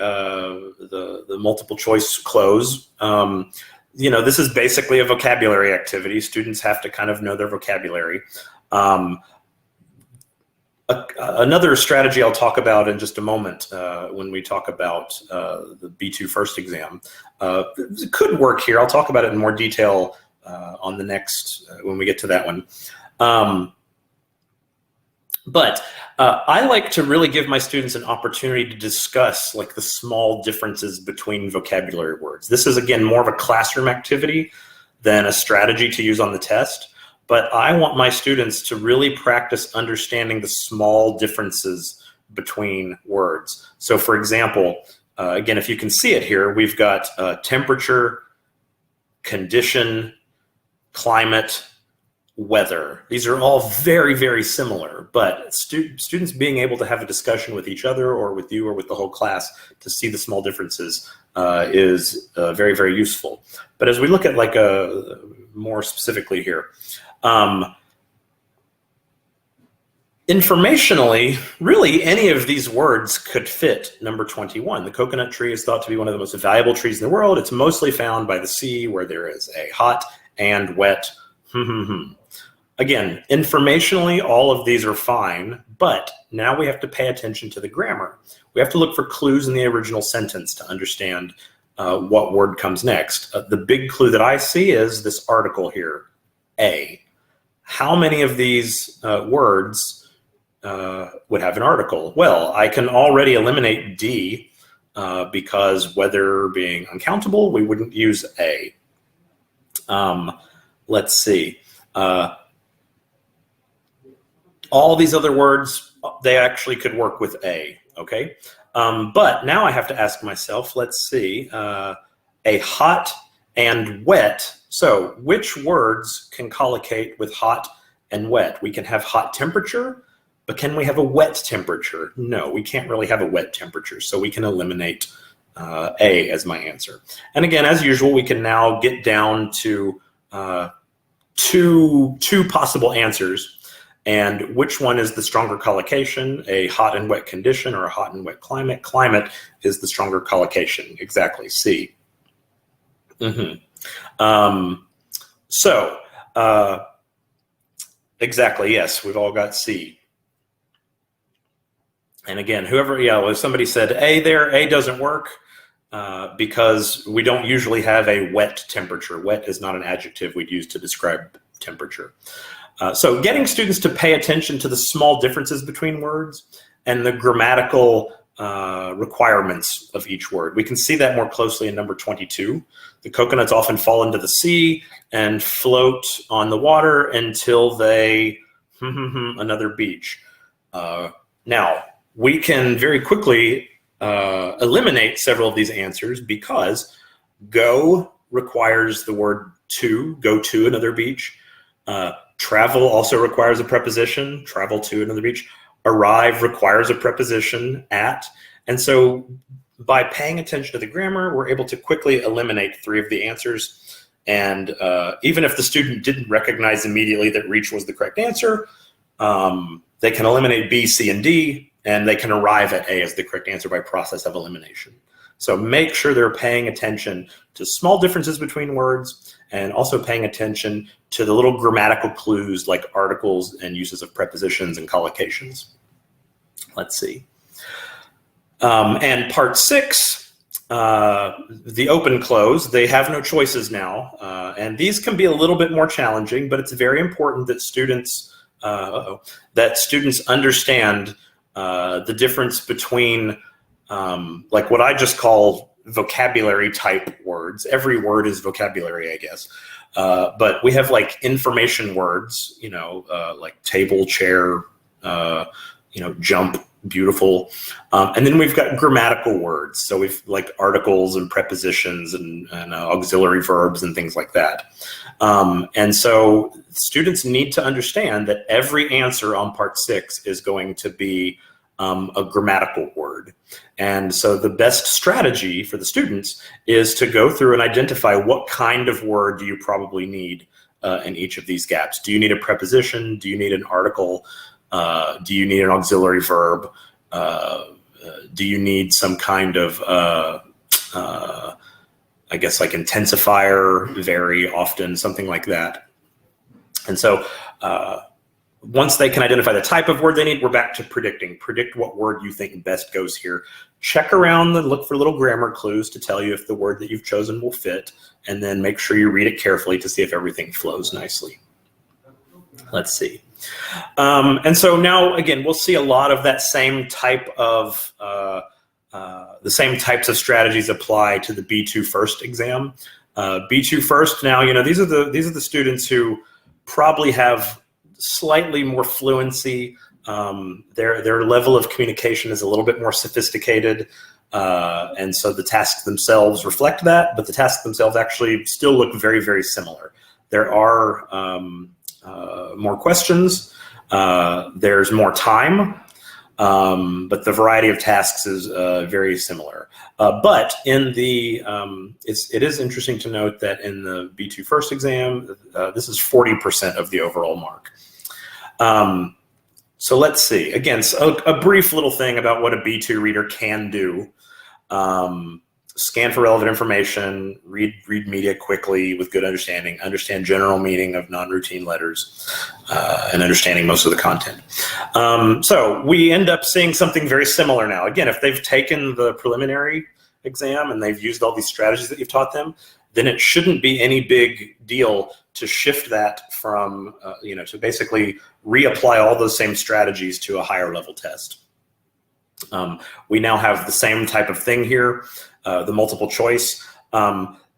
multiple choice close. You know, this is basically a vocabulary activity. Students have to kind of know their vocabulary. Another strategy I'll talk about in just a moment when we talk about the B2 first exam. It could work here. I'll talk about it in more detail on the next, when we get to that one. But I like to really give my students an opportunity to discuss like the small differences between vocabulary words. This is, again, more of a classroom activity than a strategy to use on the test. But I want my students to really practice understanding the small differences between words. So for example, again, if you can see it here, we've got temperature, condition, climate, weather. These are all very, very similar, but students being able to have a discussion with each other or with you or with the whole class to see the small differences is very, very useful. But as we look at like more specifically here, informationally, really any of these words could fit number 21. The coconut tree is thought to be one of the most valuable trees in the world. It's mostly found by the sea where there is a hot and wet Again, informationally, all of these are fine, but now we have to pay attention to the grammar. We have to look for clues in the original sentence to understand what word comes next. The big clue that I see is this article here, A. How many of these words would have an article? Well, I can already eliminate D because weather being uncountable, we wouldn't use A. Let's see. All these other words, they actually could work with a, okay? But now I have to ask myself, let's see, a hot and wet. So which words can collocate with hot and wet? We can have hot temperature, but can we have a wet temperature? No, we can't really have a wet temperature, so we can eliminate A as my answer. And again, as usual, we can now get down to two possible answers. And which one is the stronger collocation, a hot and wet condition or a hot and wet climate? Climate is the stronger collocation, exactly, C. Exactly, yes, we've all got C. And again, whoever, if somebody said A there, A doesn't work because we don't usually have a wet temperature. Wet is not an adjective we'd use to describe temperature. So getting students to pay attention to the small differences between words and the grammatical requirements of each word. We can see that more closely in number 22. The coconuts often fall into the sea and float on the water until they another beach. Now, we can very quickly eliminate several of these answers because go requires the word to, go to another beach. Travel also requires a preposition, travel to another beach. Arrive requires a preposition, at. And so by paying attention to the grammar, we're able to quickly eliminate 3 of the answers. And even if the student didn't recognize immediately that reach was the correct answer, they can eliminate B, C, and D, and they can arrive at A as the correct answer by process of elimination. So make sure they're paying attention to small differences between words and also paying attention to the little grammatical clues like articles and uses of prepositions and collocations. Let's see. And part 6, the open close, they have no choices now. And these can be a little bit more challenging, but it's very important that students, understand the difference between like what I just call vocabulary type words. Every word is vocabulary, I guess. But we have like information words, like table, chair, jump, beautiful. And then we've got grammatical words. So we've like articles and prepositions and auxiliary verbs and things like that. And so students need to understand that every answer on part 6 is going to be a grammatical word. And so the best strategy for the students is to go through and identify what kind of word do you probably need in each of these gaps. Do you need a preposition? Do you need an article? Do you need an auxiliary verb? Do you need some kind of, I guess like intensifier very often, something like that. And so once they can identify the type of word they need, we're back to predicting. Predict what word you think best goes here. Check around and look for little grammar clues to tell you if the word that you've chosen will fit, and then make sure you read it carefully to see if everything flows nicely. Let's see. And so now, again, we'll see a lot of that same type of, the same types of strategies apply to the B2 First exam. B2 First, now, these are the students who probably have slightly more fluency. Their level of communication is a little bit more sophisticated. And so the tasks themselves reflect that, but the tasks themselves actually still look very, very similar. There are more questions, there's more time, but the variety of tasks is very similar. But in the, it is interesting to note that in the B2 First exam, this is 40% of the overall mark. So let's see, again, so a brief little thing about what a B2 reader can do. Scan for relevant information, read media quickly with good understanding, understand general meaning of non-routine letters, and understanding most of the content. So we end up seeing something very similar now. Again, if they've taken the preliminary exam and they've used all these strategies that you've taught them, then it shouldn't be any big deal to shift that from, to basically reapply all those same strategies to a higher level test. We now have the same type of thing here, the multiple choice.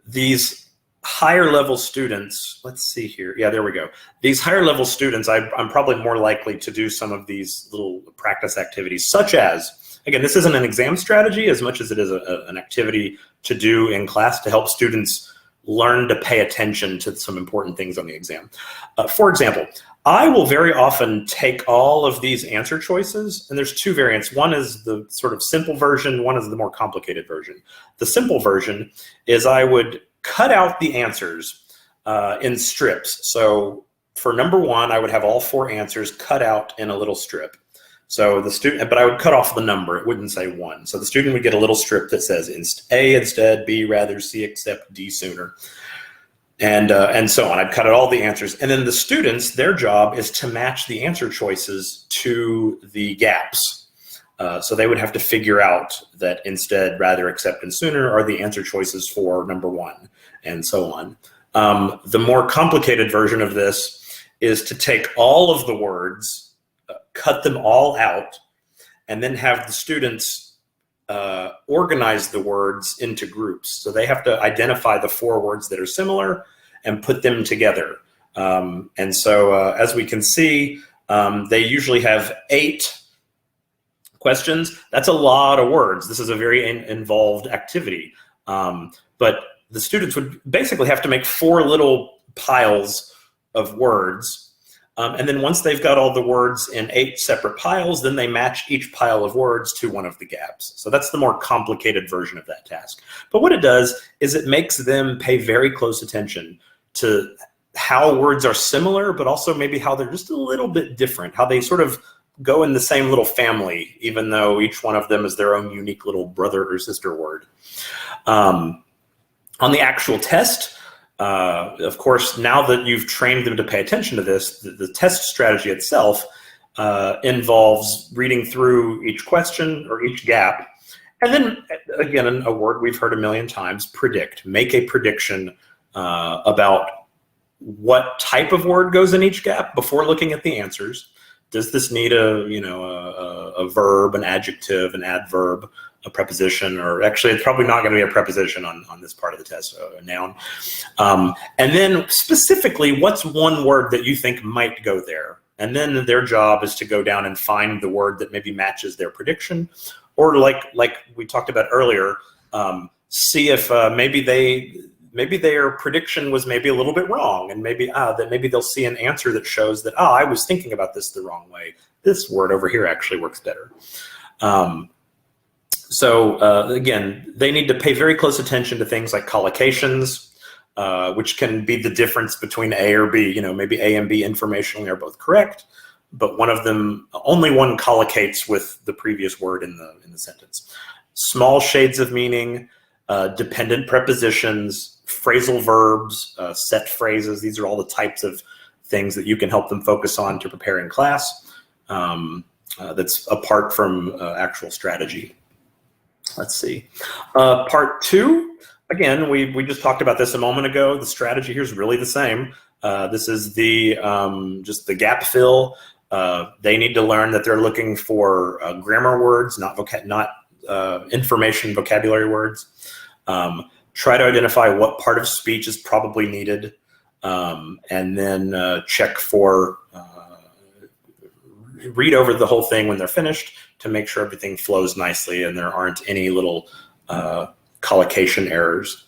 These higher level students, let's see here. Yeah, there we go. These higher level students, I'm probably more likely to do some of these little practice activities, such as, again, this isn't an exam strategy as much as it is an activity to do in class to help students learn to pay attention to some important things on the exam. For example, I will very often take all of these answer choices, and there's two variants. One is the sort of simple version, one is the more complicated version. The simple version is I would cut out the answers in strips. So for number 1, I would have all 4 answers cut out in a little strip. So the student, but I would cut off the number, it wouldn't say 1. So the student would get a little strip that says A instead, B rather, C except, D sooner. And so on. I'd cut out all the answers. And then the students, their job is to match the answer choices to the gaps. So they would have to figure out that instead, rather, except, and sooner are the answer choices for number 1, and so on. The more complicated version of this is to take all of the words, cut them all out, and then have the students organize the words into groups. So they have to identify the 4 words that are similar and put them together. And so as we can see, they usually have 8 questions. That's a lot of words. This is a very involved activity. But the students would basically have to make 4 little piles of words. And then once they've got all the words in 8 separate piles, then they match each pile of words to one of the gaps. So that's the more complicated version of that task. But what it does is it makes them pay very close attention to how words are similar, but also maybe how they're just a little bit different, how they sort of go in the same little family, even though each one of them is their own unique little brother or sister word. On the actual test, of course, now that you've trained them to pay attention to this, the test strategy itself involves reading through each question or each gap. And then, again, a word we've heard a million times, predict. Make a prediction about what type of word goes in each gap before looking at the answers. Does this need a verb, an adjective, an adverb, a preposition, or actually it's probably not going to be a preposition on this part of the test, a noun. And then specifically, what's one word that you think might go there? And then their job is to go down and find the word that maybe matches their prediction. Or like we talked about earlier, see if maybe their prediction was maybe a little bit wrong, and maybe they'll see an answer that shows that, I was thinking about this the wrong way. This word over here actually works better. So again, they need to pay very close attention to things like collocations, which can be the difference between A or B. Maybe A and B informationally are both correct, but only one collocates with the previous word in the sentence. Small shades of meaning, dependent prepositions, phrasal verbs, set phrases. These are all the types of things that you can help them focus on to prepare in class. That's apart from actual strategy. Let's see. Part 2, again, we just talked about this a moment ago. The strategy here is really the same. This is just the gap fill. They need to learn that they're looking for grammar words, not information vocabulary words. Try to identify what part of speech is probably needed, and then check for, read over the whole thing when they're finished to make sure everything flows nicely and there aren't any little collocation errors.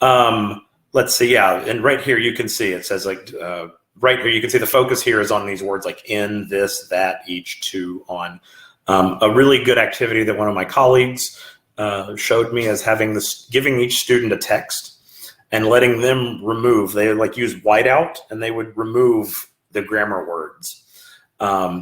Let's see, yeah, and right here you can see it says right here you can see the focus here is on these words like in, this, that, each, to, on. A really good activity that one of my colleagues showed me is giving each student a text and letting them remove. They use whiteout and they would remove the grammar words.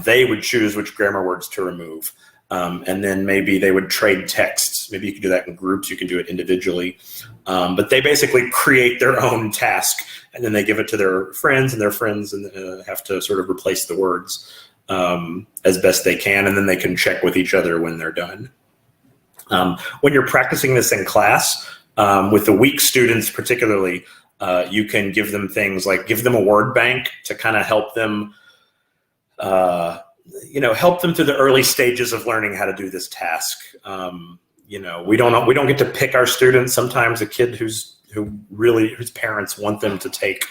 They would choose which grammar words to remove. And then maybe they would trade texts. Maybe you could do that in groups. You can do it individually. But they basically create their own task and then they give it to their friends and have to sort of replace the words as best they can. And then they can check with each other when they're done. When you're practicing this in class, with the weak students particularly, you can give them things like give them a word bank to kind of help them help them through the early stages of learning how to do this task. We don't get to pick our students. Sometimes a kid who's whose parents want them to take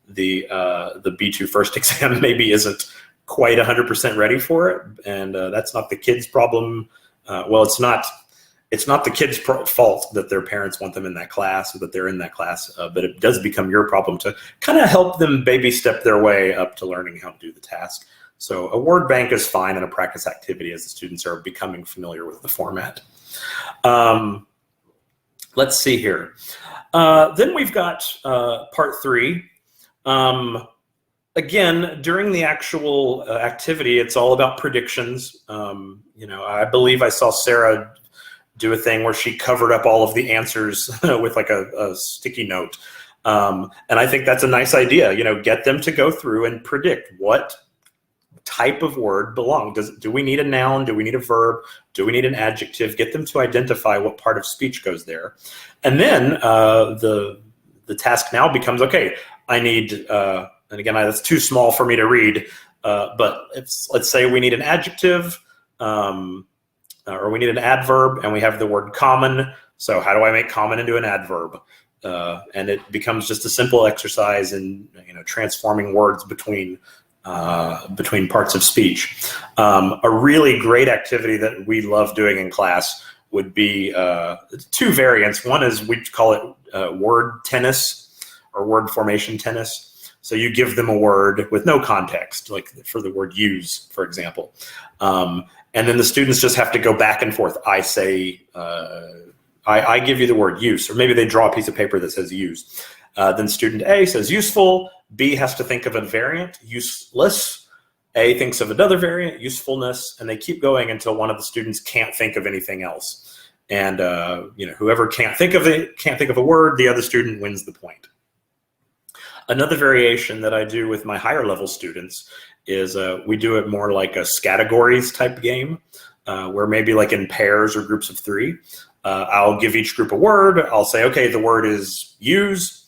the B2 first exam maybe isn't quite 100% ready for it, and that's not the kid's problem. Well, it's not the kid's fault that their parents want them in that class or that they're in that class, but it does become your problem to kind of help them baby step their way up to learning how to do the task. So a word bank is fine in a practice activity as the students are becoming familiar with the format. Let's see here. Then we've got part 3. Again, during the actual activity, it's all about predictions. I believe I saw Sarah do a thing where she covered up all of the answers with like a sticky note. And I think that's a nice idea, get them to go through and predict what type of word belongs. Do we need a noun? Do we need a verb? Do we need an adjective? Get them to identify what part of speech goes there. And then the task now becomes, okay, I need, and again, that's too small for me to read, but let's say we need an adjective, or we need an adverb, and we have the word common. So how do I make common into an adverb? And it becomes just a simple exercise in transforming words between parts of speech. A really great activity that we love doing in class would be 2 variants. One is we call it word tennis or word formation tennis. So you give them a word with no context, like for the word use, for example. And then the students just have to go back and forth. I say, I give you the word use, or maybe they draw a piece of paper that says use. Then student A says useful, B has to think of a variant, useless, A thinks of another variant, usefulness, and they keep going until one of the students can't think of anything else. And whoever can't think of a word, the other student wins the point. Another variation that I do with my higher level students is we do it more like a categories type game, where maybe like in pairs or groups of 3, I'll give each group a word. I'll say, okay, the word is use.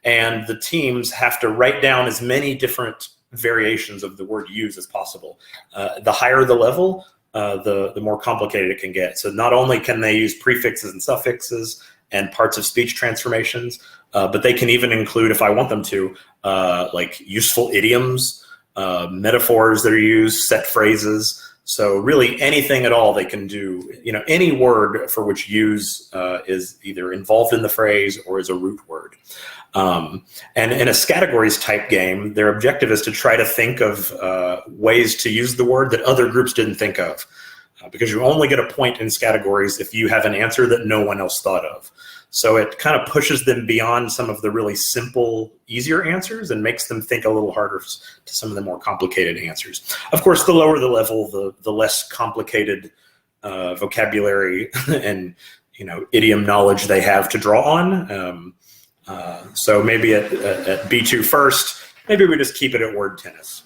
And the teams have to write down as many different variations of the word use as possible. The higher the level, the more complicated it can get. So not only can they use prefixes and suffixes and parts of speech transformations, but they can even include, if I want them to, like useful idioms, metaphors that are used, set phrases. So really anything at all they can do, any word for which use is either involved in the phrase or is a root word. And in a categories type game, their objective is to try to think of ways to use the word that other groups didn't think of. Because you only get a point in categories if you have an answer that no one else thought of. So it kind of pushes them beyond some of the really simple, easier answers and makes them think a little harder to some of the more complicated answers. Of course, the lower the level, the less complicated vocabulary and idiom knowledge they have to draw on. So maybe at B2 first, maybe we just keep it at word tennis.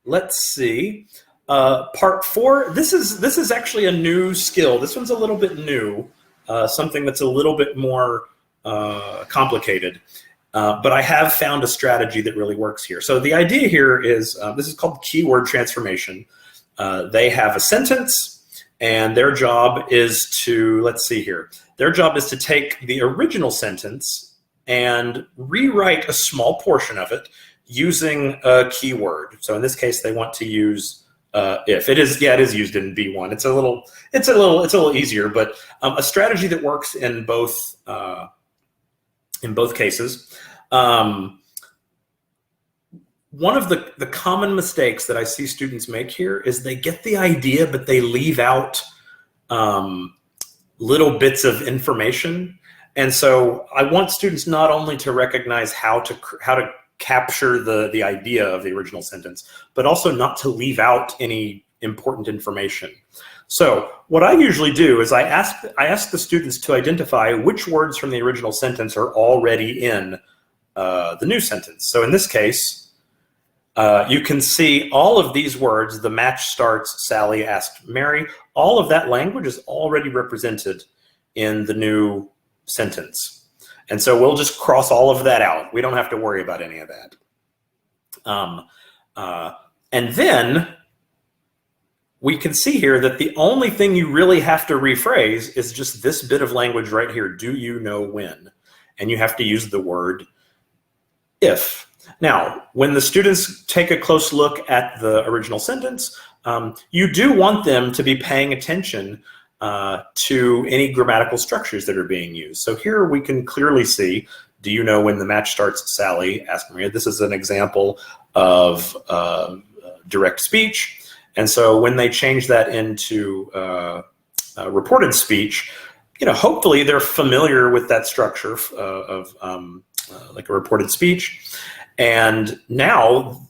Let's see. Part 4, this is actually a new skill. This one's a little bit new, something that's a little bit more complicated. But I have found a strategy that really works here. So the idea here is, this is called keyword transformation. They have a sentence, and their job is to, let's see here, their job is to take the original sentence and rewrite a small portion of it using a keyword. So in this case, they want to use if. It is used in B1. It's a little easier, but a strategy that works in both cases. One of the common mistakes that I see students make here is they get the idea, but they leave out little bits of information. And so I want students not only to recognize how to capture the idea of the original sentence, but also not to leave out any important information. So what I usually do is I ask the students to identify which words from the original sentence are already in the new sentence. So in this case, you can see all of these words. The match starts, Sally asked Mary. All of that language is already represented in the new sentence. And so we'll just cross all of that out. We don't have to worry about any of that. And then we can see here that the only thing you really have to rephrase is just this bit of language right here. Do you know when? And you have to use the word if. Now, when the students take a close look at the original sentence, you do want them to be paying attention to any grammatical structures that are being used. So here we can clearly see, do you know when the match starts, Sally? Ask Maria. This is an example of direct speech. And so when they change that into reported speech, hopefully they're familiar with that structure of like a reported speech. And now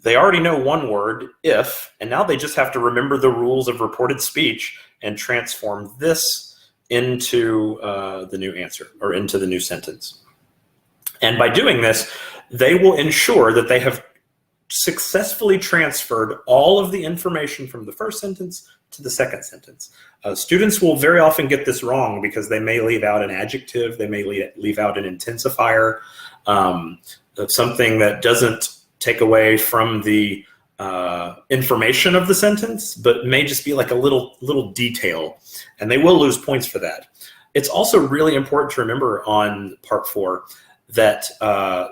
they already know one word, if, and now they just have to remember the rules of reported speech and transform this into the new answer, or into the new sentence. And by doing this, they will ensure that they have successfully transferred all of the information from the first sentence to the second sentence. Students will very often get this wrong because they may leave out an adjective, they may leave out an intensifier, something that doesn't take away from the information of the sentence, but may just be like a little detail, and they will lose points for that. It's also really important to remember on part 4 that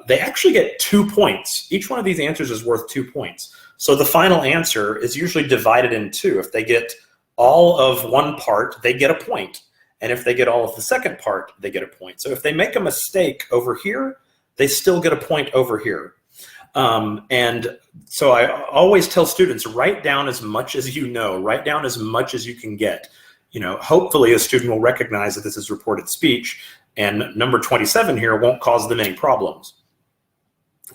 they actually get 2 points. Each one of these answers is worth 2 points. So the final answer is usually divided in 2. If they get all of one part, they get a point. And if they get all of the second part, they get a point. So if they make a mistake over here, they still get a point over here. And so I always tell students, write down as much as you know, write down as much as you can get. Hopefully a student will recognize that this is reported speech, and number 27 here won't cause them any problems.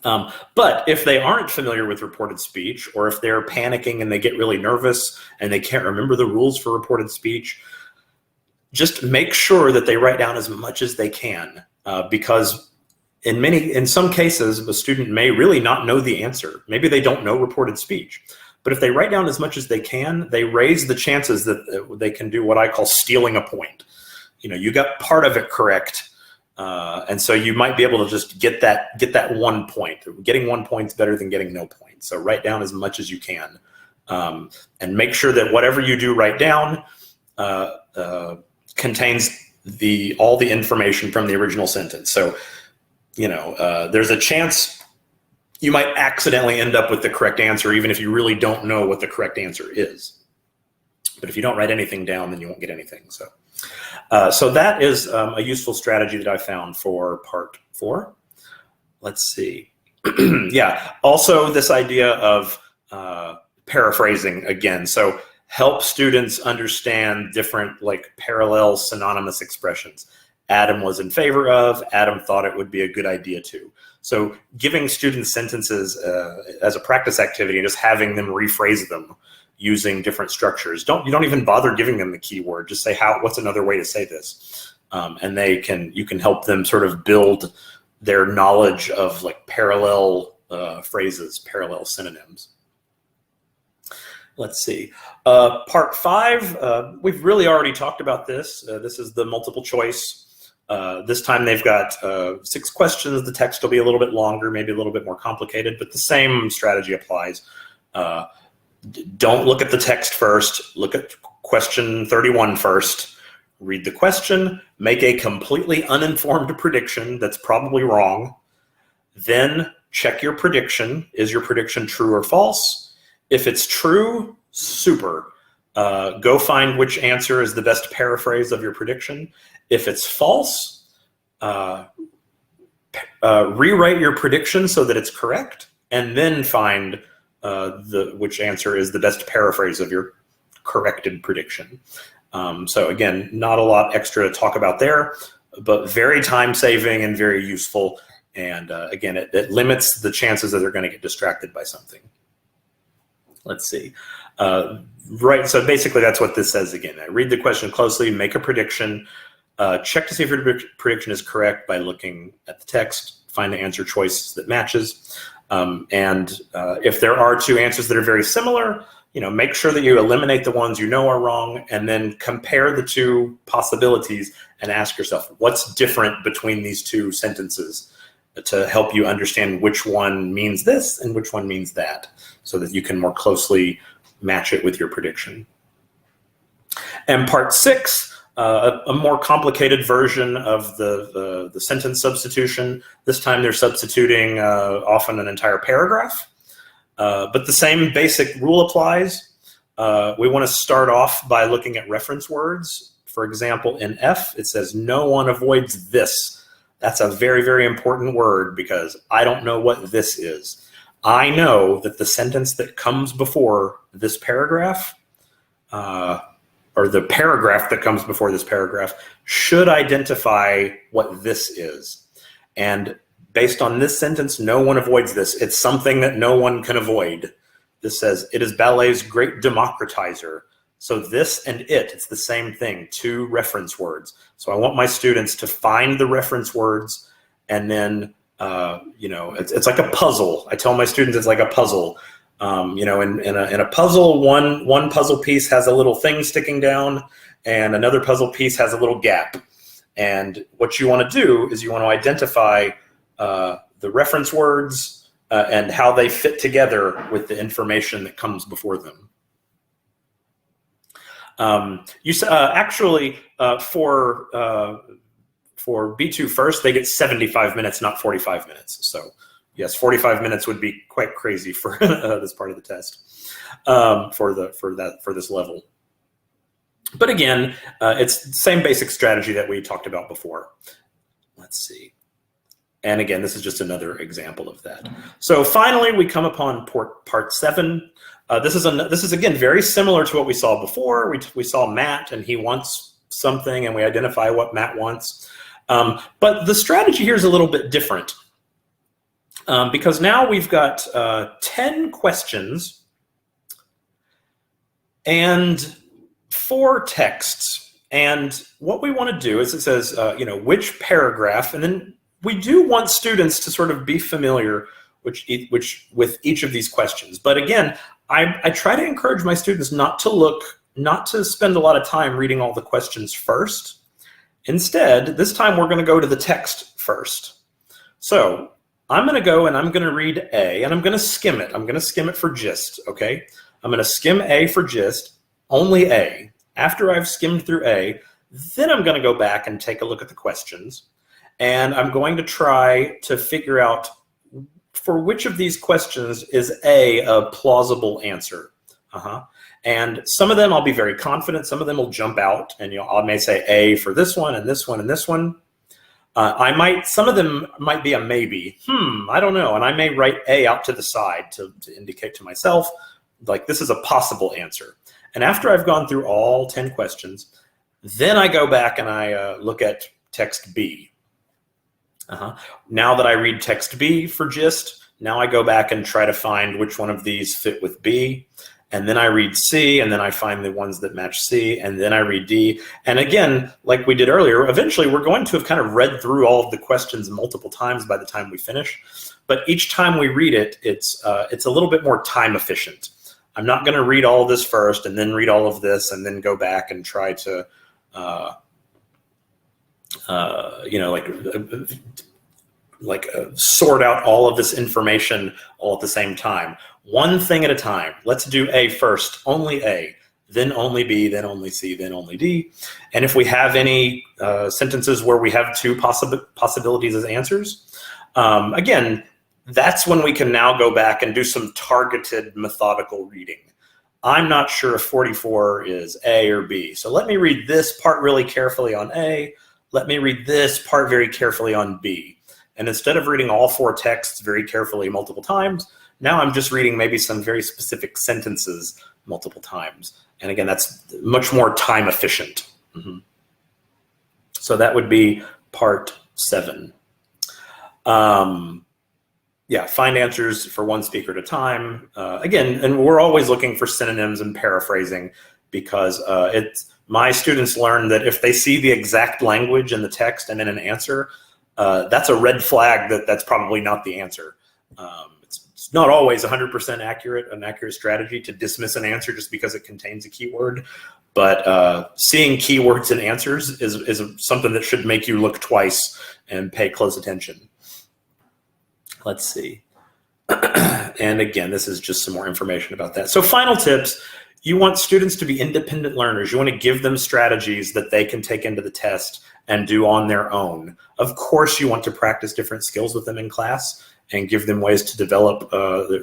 But if they aren't familiar with reported speech, or if they're panicking and they get really nervous and they can't remember the rules for reported speech, just make sure that they write down as much as they can, because in some cases, a student may really not know the answer. Maybe they don't know reported speech. But if they write down as much as they can, they raise the chances that they can do what I call stealing a point. You got part of it correct, and so you might be able to just get that 1 point. Getting 1 point is better than getting no point. So write down as much as you can, and make sure that whatever you do write down contains all the information from the original sentence. So there's a chance you might accidentally end up with the correct answer, even if you really don't know what the correct answer is. But if you don't write anything down, then you won't get anything. So that is a useful strategy that I found for part 4. Let's see. Yeah, also this idea of paraphrasing again. So help students understand different parallel synonymous expressions. Adam was in favor of, Adam thought it would be a good idea too. So giving students sentences as a practice activity and just having them rephrase them using different structures. You don't even bother giving them the keyword. Just say what's another way to say this, and you can help them sort of build their knowledge of parallel phrases, parallel synonyms. Let's see. Part 5. We've really already talked about this. This is the multiple choice. This time they've got 6 questions. The text will be a little bit longer, maybe a little bit more complicated, but the same strategy applies. Don't look at the text first. Look at question 31 first. Read the question. Make a completely uninformed prediction that's probably wrong. Then check your prediction. Is your prediction true or false? If it's true, super. Go find which answer is the best paraphrase of your prediction. If it's false, rewrite your prediction so that it's correct, and then find which answer is the best paraphrase of your corrected prediction. So again, not a lot extra to talk about there, but very time-saving and very useful. And again, it limits the chances that they're going to get distracted by something. Let's see. Right, so basically that's what this says again. Read the question closely, make a prediction, check to see if your prediction is correct by looking at the text, find the answer choice that matches. And if there are 2 answers that are very similar, make sure that you eliminate the ones you know are wrong, and then compare the 2 possibilities and ask yourself, what's different between these 2 sentences, to help you understand which one means this and which one means that, so that you can more closely match it with your prediction. And part 6, a more complicated version of the sentence substitution. This time they're substituting often an entire paragraph, but the same basic rule applies. We want to start off by looking at reference words. For example, in F, it says, no one avoids this. That's a very, very important word because I don't know what this is. I know that the sentence that comes before this paragraph, or the paragraph that comes before this paragraph, should identify what this is. And based on this sentence, no one avoids this. It's something that no one can avoid. This says, it is ballet's great democratizer. So this and it's the same thing, 2 reference words. So I want my students to find the reference words, and then, you know, it's like a puzzle. I tell my students it's like a puzzle. You know, in a puzzle, one puzzle piece has a little thing sticking down, and another puzzle piece has a little gap. And what you want to do is you want to identify the reference words and how they fit together with the information that comes before them. Actually, for B2 first, they get 75 minutes, not 45 minutes. So yes, 45 minutes would be quite crazy for this part of the test, for this level. But again, it's the same basic strategy that we talked about before. Let's see. And again, this is just another example of that. So finally, we come upon part 7. This is again very similar to what we saw before. We saw Matt, and he wants something, and we identify what Matt wants. But the strategy here is a little bit different, because now we've got 10 questions and 4 texts. And what we want to do is it says, you know, which paragraph, and then we do want students to sort of be familiar with each of these questions. But again, I try to encourage my students not to spend a lot of time reading all the questions first. Instead, this time we're going to go to the text first. So I'm going to go and I'm going to read A, and I'm going to skim it. I'm going to skim it for gist, okay? I'm going to skim A for gist, only A. After I've skimmed through A, then I'm going to go back and take a look at the questions. And I'm going to try to figure out for which of these questions is A plausible answer. And some of them I'll be very confident. Some of them will jump out, and I may say A for this one and this one and this one. Some of them might be a maybe. I don't know. And I may write A out to the side to indicate to myself, like, this is a possible answer. And after I've gone through all 10 questions, then I go back and I look at text B. Now that I read text B for gist, now I go back and try to find which one of these fit with B. And then I read C, and then I find the ones that match C, and then I read D. And again, like we did earlier, eventually we're going to have kind of read through all of the questions multiple times by the time we finish. But each time we read it, it's a little bit more time efficient. I'm not going to read all of this first and then read all of this and then go back and try to, you know, sort out all of this information all at the same time. One thing at a time. Let's do A first, only A, then only B, then only C, then only D. And if we have any sentences where we have 2 possibilities as answers, again, that's when we can now go back and do some targeted methodical reading. I'm not sure if 44 is A or B. So let me read this part really carefully on A. Let me read this part very carefully on B. And instead of reading all 4 texts very carefully multiple times, now I'm just reading maybe some very specific sentences multiple times. And again, that's much more time efficient. So that would be part 7. Yeah, find answers for one speaker at a time. Again, and we're always looking for synonyms and paraphrasing, because my students learn that if they see the exact language in the text and in an answer, that's a red flag that's probably not the answer. It's not always 100% accurate, an accurate strategy to dismiss an answer just because it contains a keyword. But seeing keywords in answers is something that should make you look twice and pay close attention. Let's see. And again, this is just some more information about that. So final tips, you want students to be independent learners. You want to give them strategies that they can take into the test and do on their own. Of course, you want to practice different skills with them in class and give them ways to develop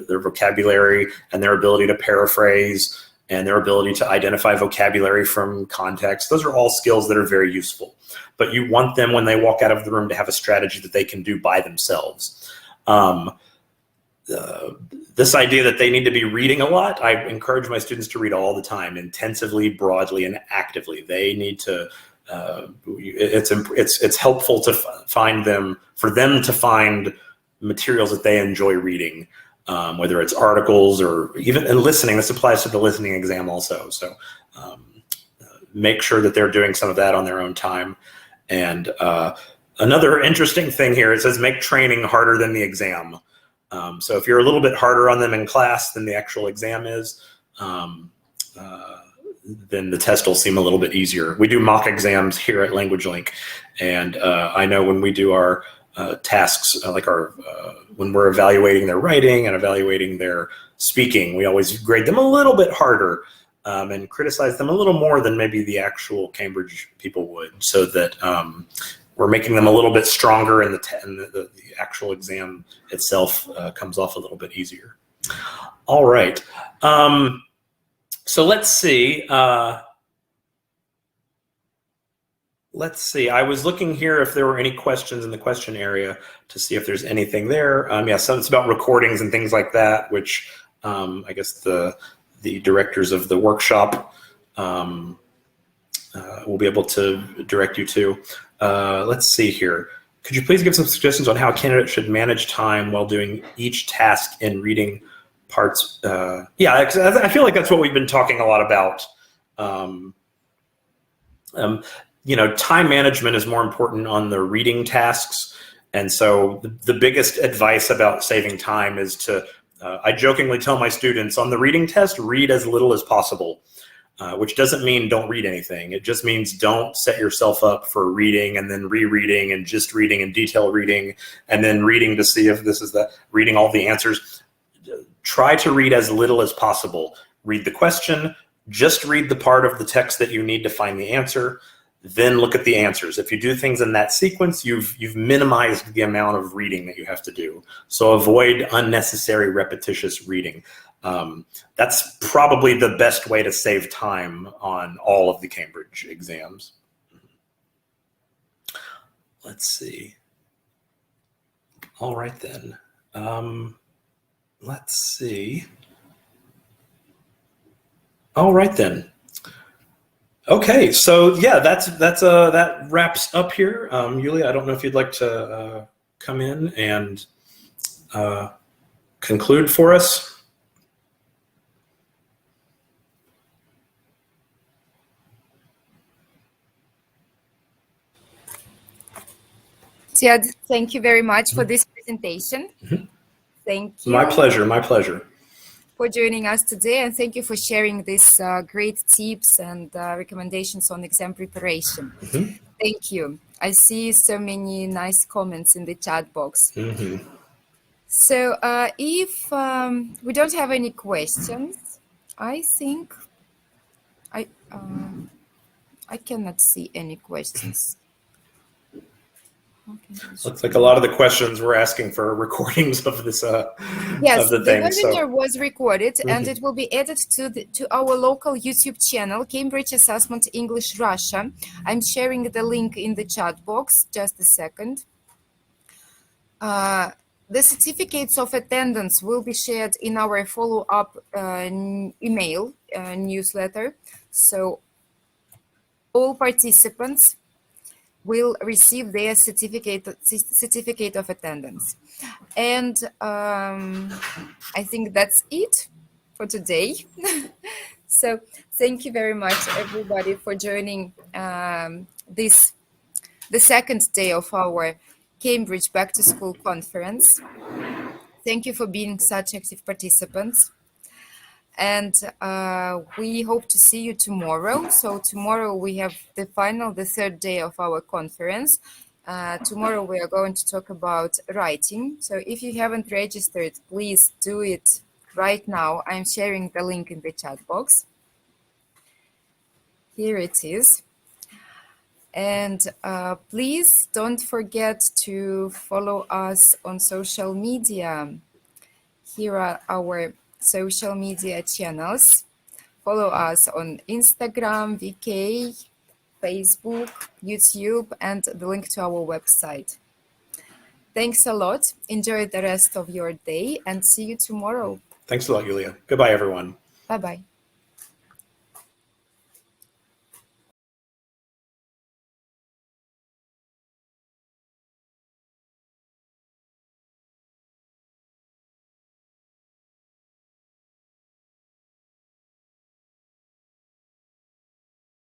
their vocabulary and their ability to paraphrase and their ability to identify vocabulary from context. Those are all skills that are very useful. But you want them, when they walk out of the room, to have a strategy that they can do by themselves. This idea that they need to be reading a lot, I encourage my students to read all the time, intensively, broadly, and actively. They need to, it's helpful to for them to find materials that they enjoy reading, whether it's articles or even listening. This applies to the listening exam also. So make sure that they're doing some of that on their own time. And another interesting thing here, it says make training harder than the exam. So if you're a little bit harder on them in class than the actual exam is, then the test will seem a little bit easier. We do mock exams here at Language Link, and I know when we do our tasks, like when we're evaluating their writing and evaluating their speaking, we always grade them a little bit harder and criticize them a little more than maybe the actual Cambridge people would, so that we're making them a little bit stronger, and the actual exam itself comes off a little bit easier. All right. So let's see. I was looking here if there were any questions in the question area to see if there's anything there. Yeah, so it's about recordings and things like that, which I guess the directors of the workshop will be able to direct you to. Let's see here. Could you please give some suggestions on how a candidate should manage time while doing each task in reading parts? Yeah, I feel like that's what we've been talking a lot about. You know, time management is more important on the reading tasks. And so the biggest advice about saving time is to, I jokingly tell my students, on the reading test, read as little as possible. Which doesn't mean don't read anything. It just means don't set yourself up for reading and then rereading and just reading and detail reading and then reading to see if this is reading all the answers. Try to read as little as possible. Read the question, just read the part of the text that you need to find the answer, then look at the answers. If you do things in that sequence, you've minimized the amount of reading that you have to do. So avoid unnecessary repetitious reading. That's probably the best way to save time on all of the Cambridge exams. Let's see. All right then. Let's see. All right then. Okay, so yeah, that wraps up here. Yulia, I don't know if you'd like to come in and conclude for us. Ted, thank you very much for this presentation. Mm-hmm. Thank you. My pleasure, my pleasure. For joining us today, and thank you for sharing these great tips and recommendations on exam preparation. Mm-hmm. Thank you. I see so many nice comments in the chat box. Mm-hmm. So if we don't have any questions, I think I cannot see any questions. Okay. Looks like a lot of the questions we're asking for recordings of this yes, of the thing. The webinar so. was recorded, Mm-hmm. and it will be added to our local YouTube channel, Cambridge Assessment English Russia. I'm sharing the link in the chat box. Just a second. The certificates of attendance will be shared in our follow-up email newsletter. So all participants will receive their certificate of attendance. And I think that's it for today. So thank you very much, everybody, for joining the second day of our Cambridge Back to School conference. Thank you for being such active participants. And we hope to see you tomorrow. So tomorrow we have the third day of our conference. Tomorrow we are going to talk about writing. So if you haven't registered, please do it right now. I'm sharing the link in the chat box. Here it is. And please don't forget to follow us on social media. Here are our social media channels. Follow us on Instagram, VK, Facebook, YouTube, and the link to our website. Thanks a lot. Enjoy the rest of your day and see you tomorrow. Thanks a lot, Yulia. Goodbye, everyone. Bye-bye.